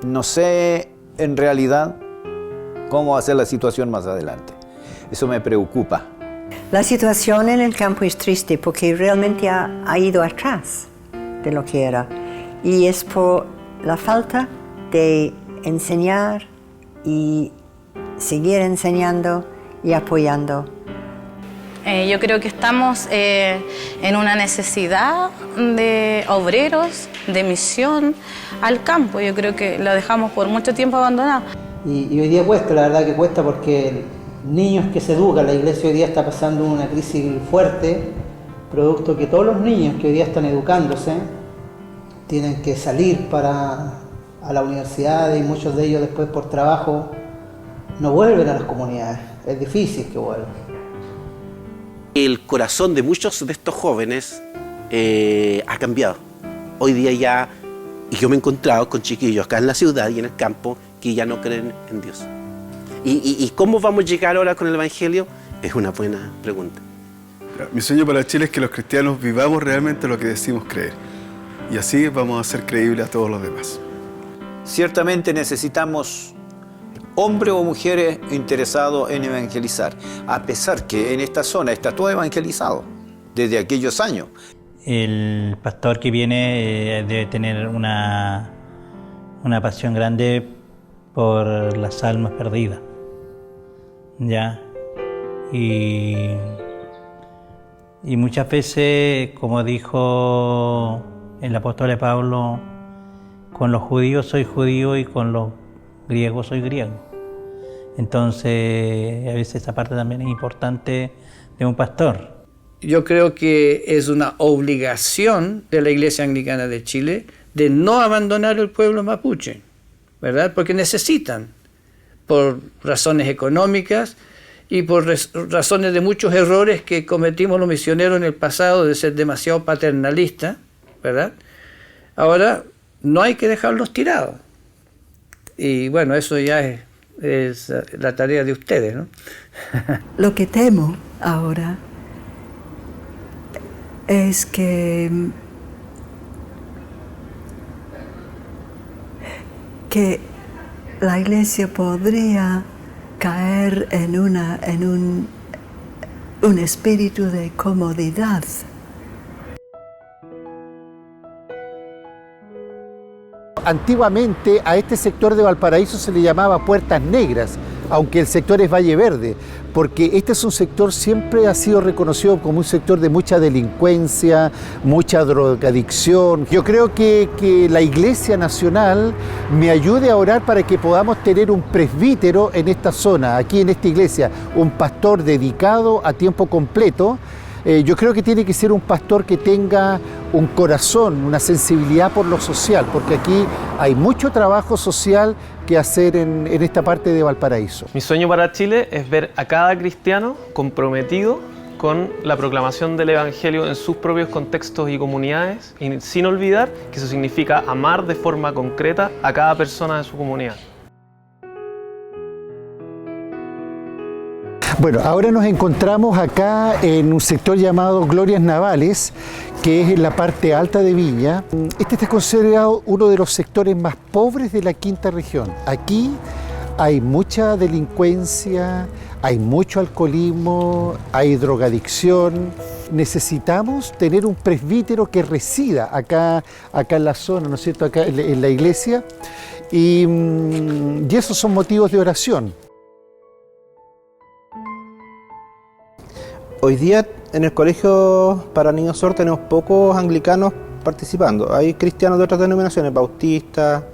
no sé en realidad cómo va a ser la situación más adelante. Eso me preocupa. La situación en el campo es triste porque realmente ha ido atrás de lo que era. Y es por la falta de enseñar y seguir enseñando y apoyando. Yo creo que estamos en una necesidad de obreros, de misión al campo. Yo creo que lo dejamos por mucho tiempo abandonado. Y hoy día cuesta, la verdad que cuesta, porque niños que se educan, la iglesia hoy día está pasando una crisis fuerte, producto que todos los niños que hoy día están educándose tienen que salir a la universidad, y muchos de ellos después por trabajo no vuelven a las comunidades, es difícil que vuelvan. El corazón de muchos de estos jóvenes ha cambiado. Hoy día ya, y yo me he encontrado con chiquillos acá en la ciudad y en el campo que ya no creen en Dios. ¿Y cómo vamos a llegar ahora con el Evangelio? Es una buena pregunta. Mi sueño para Chile es que los cristianos vivamos realmente lo que decimos creer. Y así vamos a hacer creíbles a todos los demás. Ciertamente necesitamos hombres o mujeres interesados en evangelizar, a pesar que en esta zona está todo evangelizado desde aquellos años. El pastor que viene debe tener una pasión grande por las almas perdidas, ¿ya? Y muchas veces, como dijo el apóstol Pablo, con los judíos soy judío y con los griegos soy griego. Entonces, a veces esa parte también es importante de un pastor. Yo creo que es una obligación de la Iglesia Anglicana de Chile de no abandonar el pueblo mapuche, ¿verdad? Porque necesitan, por razones económicas y por razones de muchos errores que cometimos los misioneros en el pasado de ser demasiado paternalistas, ¿verdad? Ahora no hay que dejarlos tirados. Y bueno, eso ya es la tarea de ustedes, ¿no? Lo que temo ahora es que la Iglesia podría caer en un espíritu de comodidad. Antiguamente a este sector de Valparaíso se le llamaba Puertas Negras, aunque el sector es Valle Verde, porque este es un sector siempre ha sido reconocido como un sector de mucha delincuencia, mucha drogadicción. Yo creo que la Iglesia Nacional me ayude a orar para que podamos tener un presbítero en esta zona, aquí en esta iglesia, un pastor dedicado a tiempo completo. Yo creo que tiene que ser un pastor que tenga un corazón, una sensibilidad por lo social, porque aquí hay mucho trabajo social que hacer en esta parte de Valparaíso. Mi sueño para Chile es ver a cada cristiano comprometido con la proclamación del Evangelio en sus propios contextos y comunidades, y sin olvidar que eso significa amar de forma concreta a cada persona de su comunidad. Bueno, ahora nos encontramos acá en un sector llamado Glorias Navales, que es en la parte alta de Viña. Este está considerado uno de los sectores más pobres de la quinta región. Aquí hay mucha delincuencia, hay mucho alcoholismo, hay drogadicción. Necesitamos tener un presbítero que resida acá en la zona, ¿no es cierto?, acá en la iglesia, y esos son motivos de oración. Hoy día en el colegio para niños sordos tenemos pocos anglicanos participando. Hay cristianos de otras denominaciones, bautistas,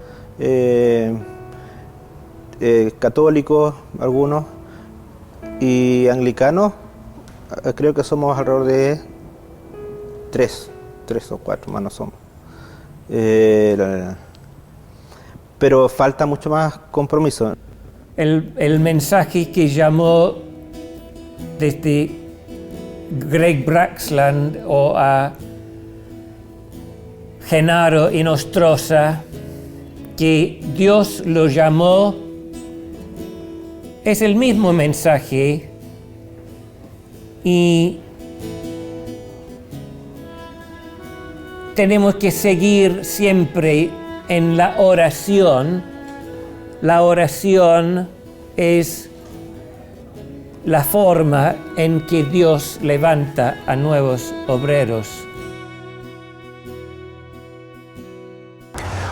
católicos, algunos, y anglicanos, creo que somos alrededor de tres o cuatro más no somos. Pero falta mucho más compromiso. El mensaje que llamó desde Greg Braxland o a Genaro Inostroza, que Dios lo llamó, es el mismo mensaje, y tenemos que seguir siempre en la oración. La oración es la forma en que Dios levanta a nuevos obreros.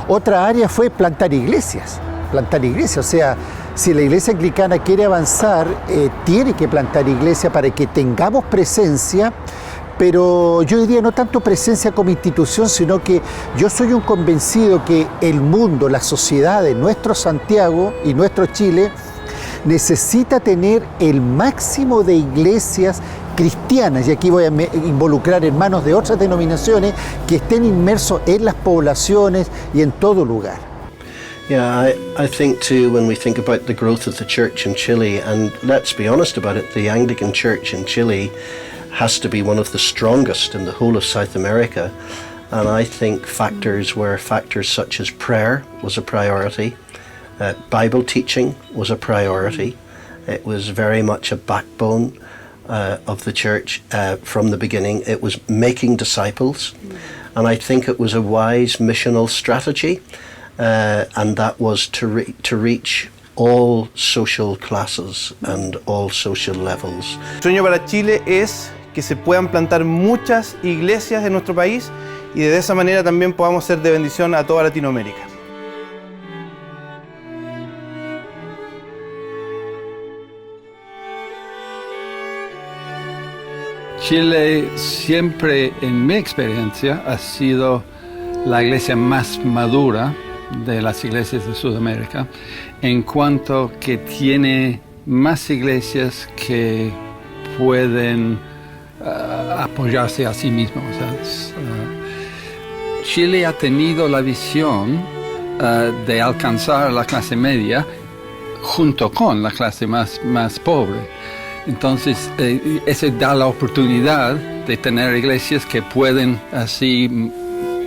Otra área fue plantar iglesias, o sea, si la iglesia anglicana quiere avanzar, tiene que plantar iglesias para que tengamos presencia, pero yo diría no tanto presencia como institución, sino que yo soy un convencido que el mundo, la sociedad de nuestro Santiago y nuestro Chile necesita tener el máximo de iglesias cristianas, y aquí voy a involucrar hermanos de otras denominaciones que estén inmersos en las poblaciones y en todo lugar. Yeah, I think too, when we think about the growth of the church in Chile, and let's be honest about it, the Anglican Church in Chile has to be one of the strongest in the whole of South America. And I think factors such as prayer was a priority, Bible teaching was a priority. It was very much a backbone of the church from the beginning. It was making disciples, and I think it was a wise missional strategy. And that was to reach all social classes and all social levels. El sueño para Chile es que se puedan plantar muchas iglesias en nuestro país y de esa manera también podamos ser de bendición a toda Latinoamérica. Chile siempre, en mi experiencia, ha sido la iglesia más madura de las iglesias de Sudamérica, en cuanto que tiene más iglesias que pueden apoyarse a sí mismos. Chile ha tenido la visión de alcanzar a la clase media junto con la clase más pobre. Entonces, eso da la oportunidad de tener iglesias que pueden así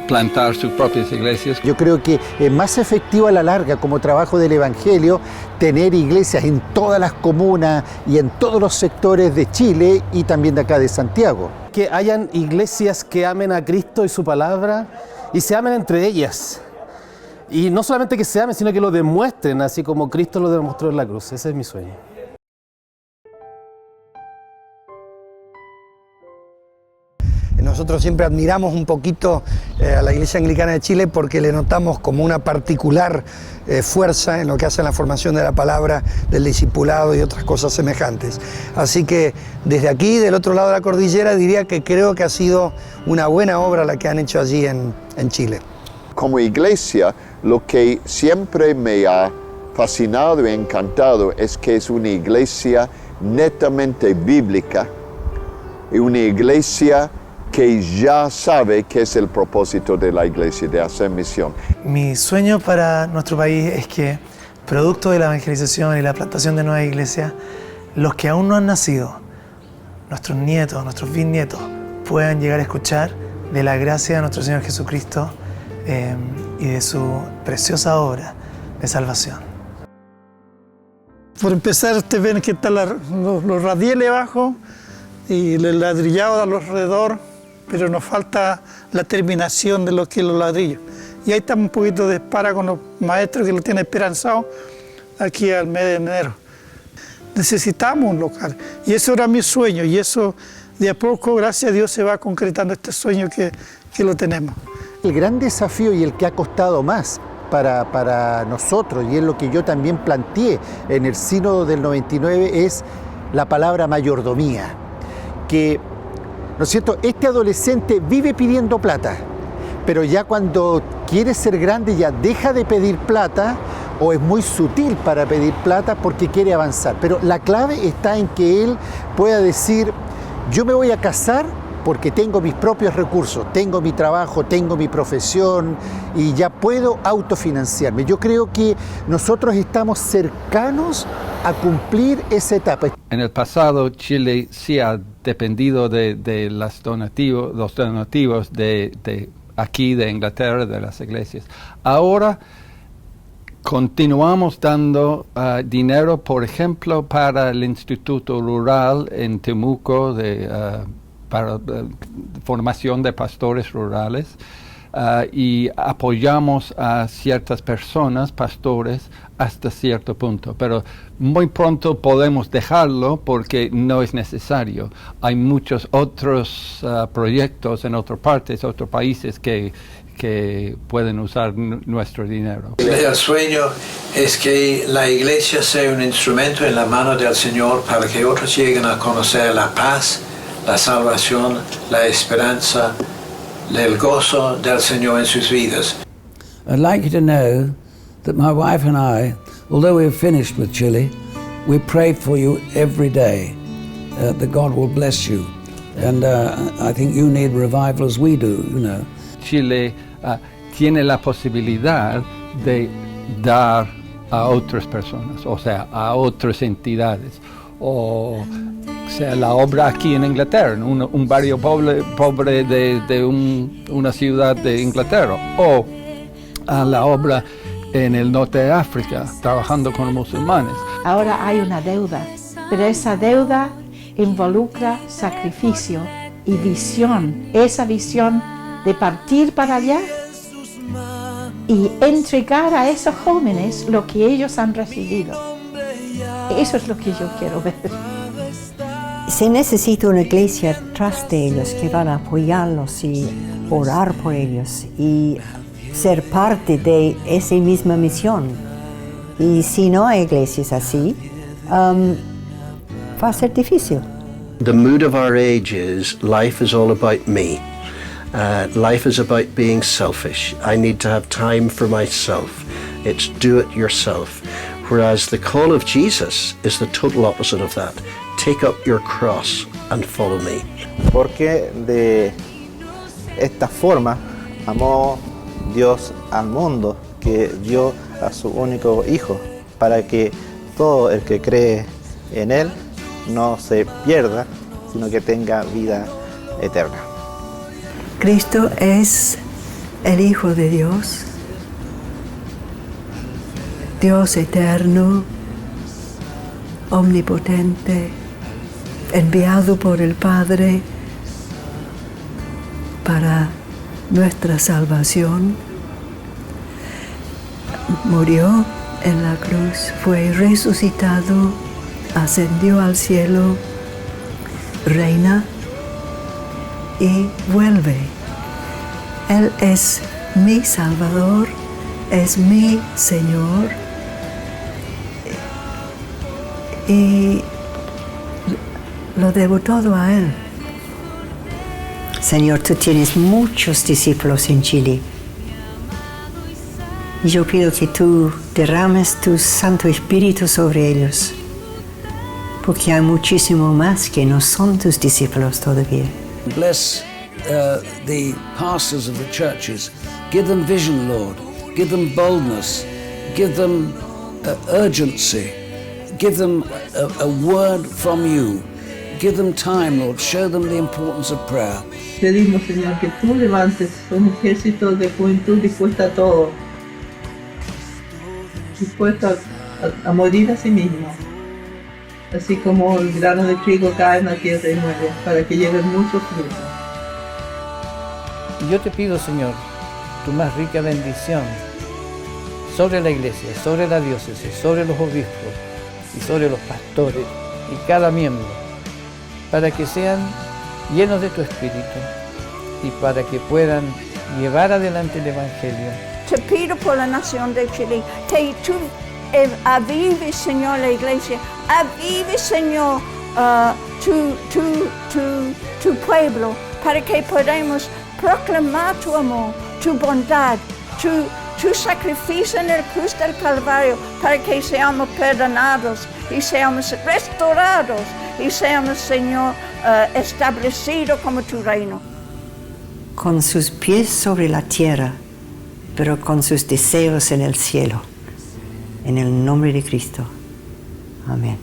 plantar sus propias iglesias. Yo creo que es más efectivo a la larga como trabajo del Evangelio tener iglesias en todas las comunas y en todos los sectores de Chile y también de acá de Santiago. Que hayan iglesias que amen a Cristo y su palabra y se amen entre ellas. Y no solamente que se amen, sino que lo demuestren, así como Cristo lo demostró en la cruz. Ese es mi sueño. Nosotros siempre admiramos un poquito a la Iglesia Anglicana de Chile porque le notamos como una particular fuerza en lo que hace la formación de la palabra, del discipulado y otras cosas semejantes. Así que desde aquí, del otro lado de la cordillera, diría que creo que ha sido una buena obra la que han hecho allí en Chile. Como iglesia, lo que siempre me ha fascinado y encantado es que es una iglesia netamente bíblica y una iglesia que ya sabe qué es el propósito de la iglesia, de hacer misión. Mi sueño para nuestro país es que, producto de la evangelización y la plantación de nuevas iglesias, los que aún no han nacido, nuestros nietos, nuestros bisnietos, puedan llegar a escuchar de la gracia de nuestro Señor Jesucristo y de su preciosa obra de salvación. Por empezar, ustedes ven que están los radieles abajo y el ladrillado alrededor, pero nos falta la terminación de lo que es los ladrillos. Y ahí estamos un poquito de espera con los maestros que lo tienen esperanzado aquí al mes de enero. Necesitamos un local y eso era mi sueño y eso de a poco, gracias a Dios, se va concretando este sueño que lo tenemos. El gran desafío y el que ha costado más para nosotros, y es lo que yo también planteé en el sínodo del 99, es la palabra mayordomía. Que, ¿no es cierto?, este adolescente vive pidiendo plata, pero ya cuando quiere ser grande ya deja de pedir plata o es muy sutil para pedir plata porque quiere avanzar. Pero la clave está en que él pueda decir, yo me voy a casar porque tengo mis propios recursos, tengo mi trabajo, tengo mi profesión y ya puedo autofinanciarme. Yo creo que nosotros estamos cercanos a cumplir esa etapa. En el pasado, Chile sí ha dependido de los donativos de aquí, de Inglaterra, de las iglesias. Ahora continuamos dando dinero, por ejemplo, para el Instituto Rural en Temuco, para formación de pastores rurales, y apoyamos a ciertas personas, pastores, hasta cierto punto. Pero muy pronto podemos dejarlo porque no es necesario. Hay muchos otros proyectos en otras partes, otros países que pueden usar nuestro dinero. El sueño es que la iglesia sea un instrumento en la mano del Señor para que otros lleguen a conocer la paz, la salvación, la esperanza, el gozo del Señor en sus vidas. I'd like you to know that my wife and I, although we're finished with Chile, we pray for you every day, that God will bless you. And I think you need revival as we do, you know. Chile tiene la posibilidad de dar a otras personas, o sea, a otras entidades, o sea, la obra aquí en Inglaterra, en un barrio pobre de una ciudad de Inglaterra, o a la obra en el norte de África, trabajando con los musulmanes. Ahora hay una deuda, pero esa deuda involucra sacrificio y visión, esa visión de partir para allá y entregar a esos jóvenes lo que ellos han recibido. Eso es lo que yo quiero ver. Se necesita una iglesia tras de ellos que van a apoyarlos y orar por ellos y ser parte de esa misma misión. Y si no hay iglesias así, va a ser difícil. The mood of our age is life is all about me. Life is about being selfish. I need to have time for myself. It's do it yourself. Whereas the call of Jesus is the total opposite of that. Take up your cross and follow me. Porque de esta forma amó Dios al mundo, que dio a su único Hijo, para que todo el que cree en Él no se pierda, sino que tenga vida eterna. Cristo es el Hijo de Dios, Dios eterno, omnipotente, enviado por el Padre para nuestra salvación. Murió en la cruz, fue resucitado, ascendió al cielo, reina y vuelve. Él es mi Salvador, es mi Señor y lo debo todo a Él. Señor, tú tienes muchos discípulos en Chile. Y yo pido que tú derrames tu Santo Espíritu sobre ellos, porque hay muchísimo más que no son tus discípulos todavía. Bless the pastors of the churches. Give them vision, Lord. Give them boldness. Give them urgency. Give them a word from you. Give them time, Lord. Show them the importance of prayer. Pedimos, Señor, que tú levantes un ejército de juventud dispuesta a todo, dispuesta a morir a sí mismo, así como el grano de trigo cae en la tierra y muere, para que lleven muchos frutos. Y yo te pido, Señor, tu más rica bendición sobre la iglesia, sobre la diócesis, sobre los obispos y sobre los pastores y cada miembro, para que sean llenos de tu Espíritu y para que puedan llevar adelante el Evangelio. Te pido por la nación de Chile, tú avives, Señor, la iglesia, avive, Señor, tu pueblo, para que podamos proclamar tu amor, tu bondad, tu sacrificio en el cruz del Calvario, para que seamos perdonados y seamos restaurados y seamos, Señor, establecidos como tu reino. Con sus pies sobre la tierra, pero con sus deseos en el cielo. En el nombre de Cristo. Amén.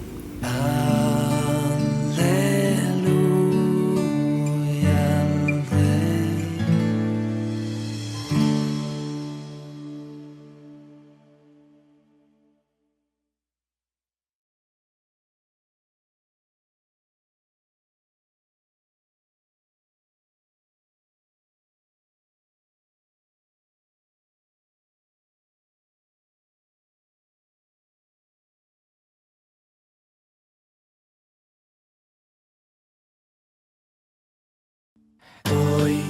Hoy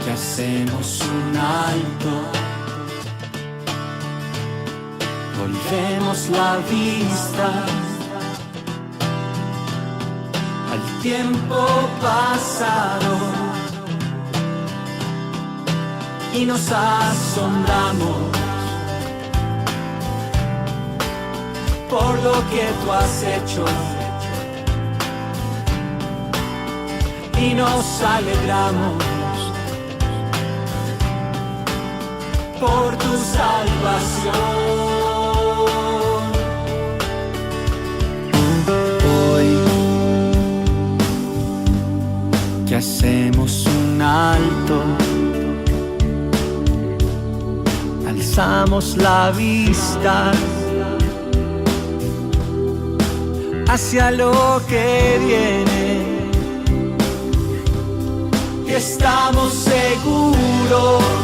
que hacemos un alto, volvemos la vista al tiempo pasado y nos asombramos por lo que tú has hecho. Y nos alegramos por tu salvación. Hoy que hacemos un alto, alzamos la vista hacia lo que viene y estamos seguros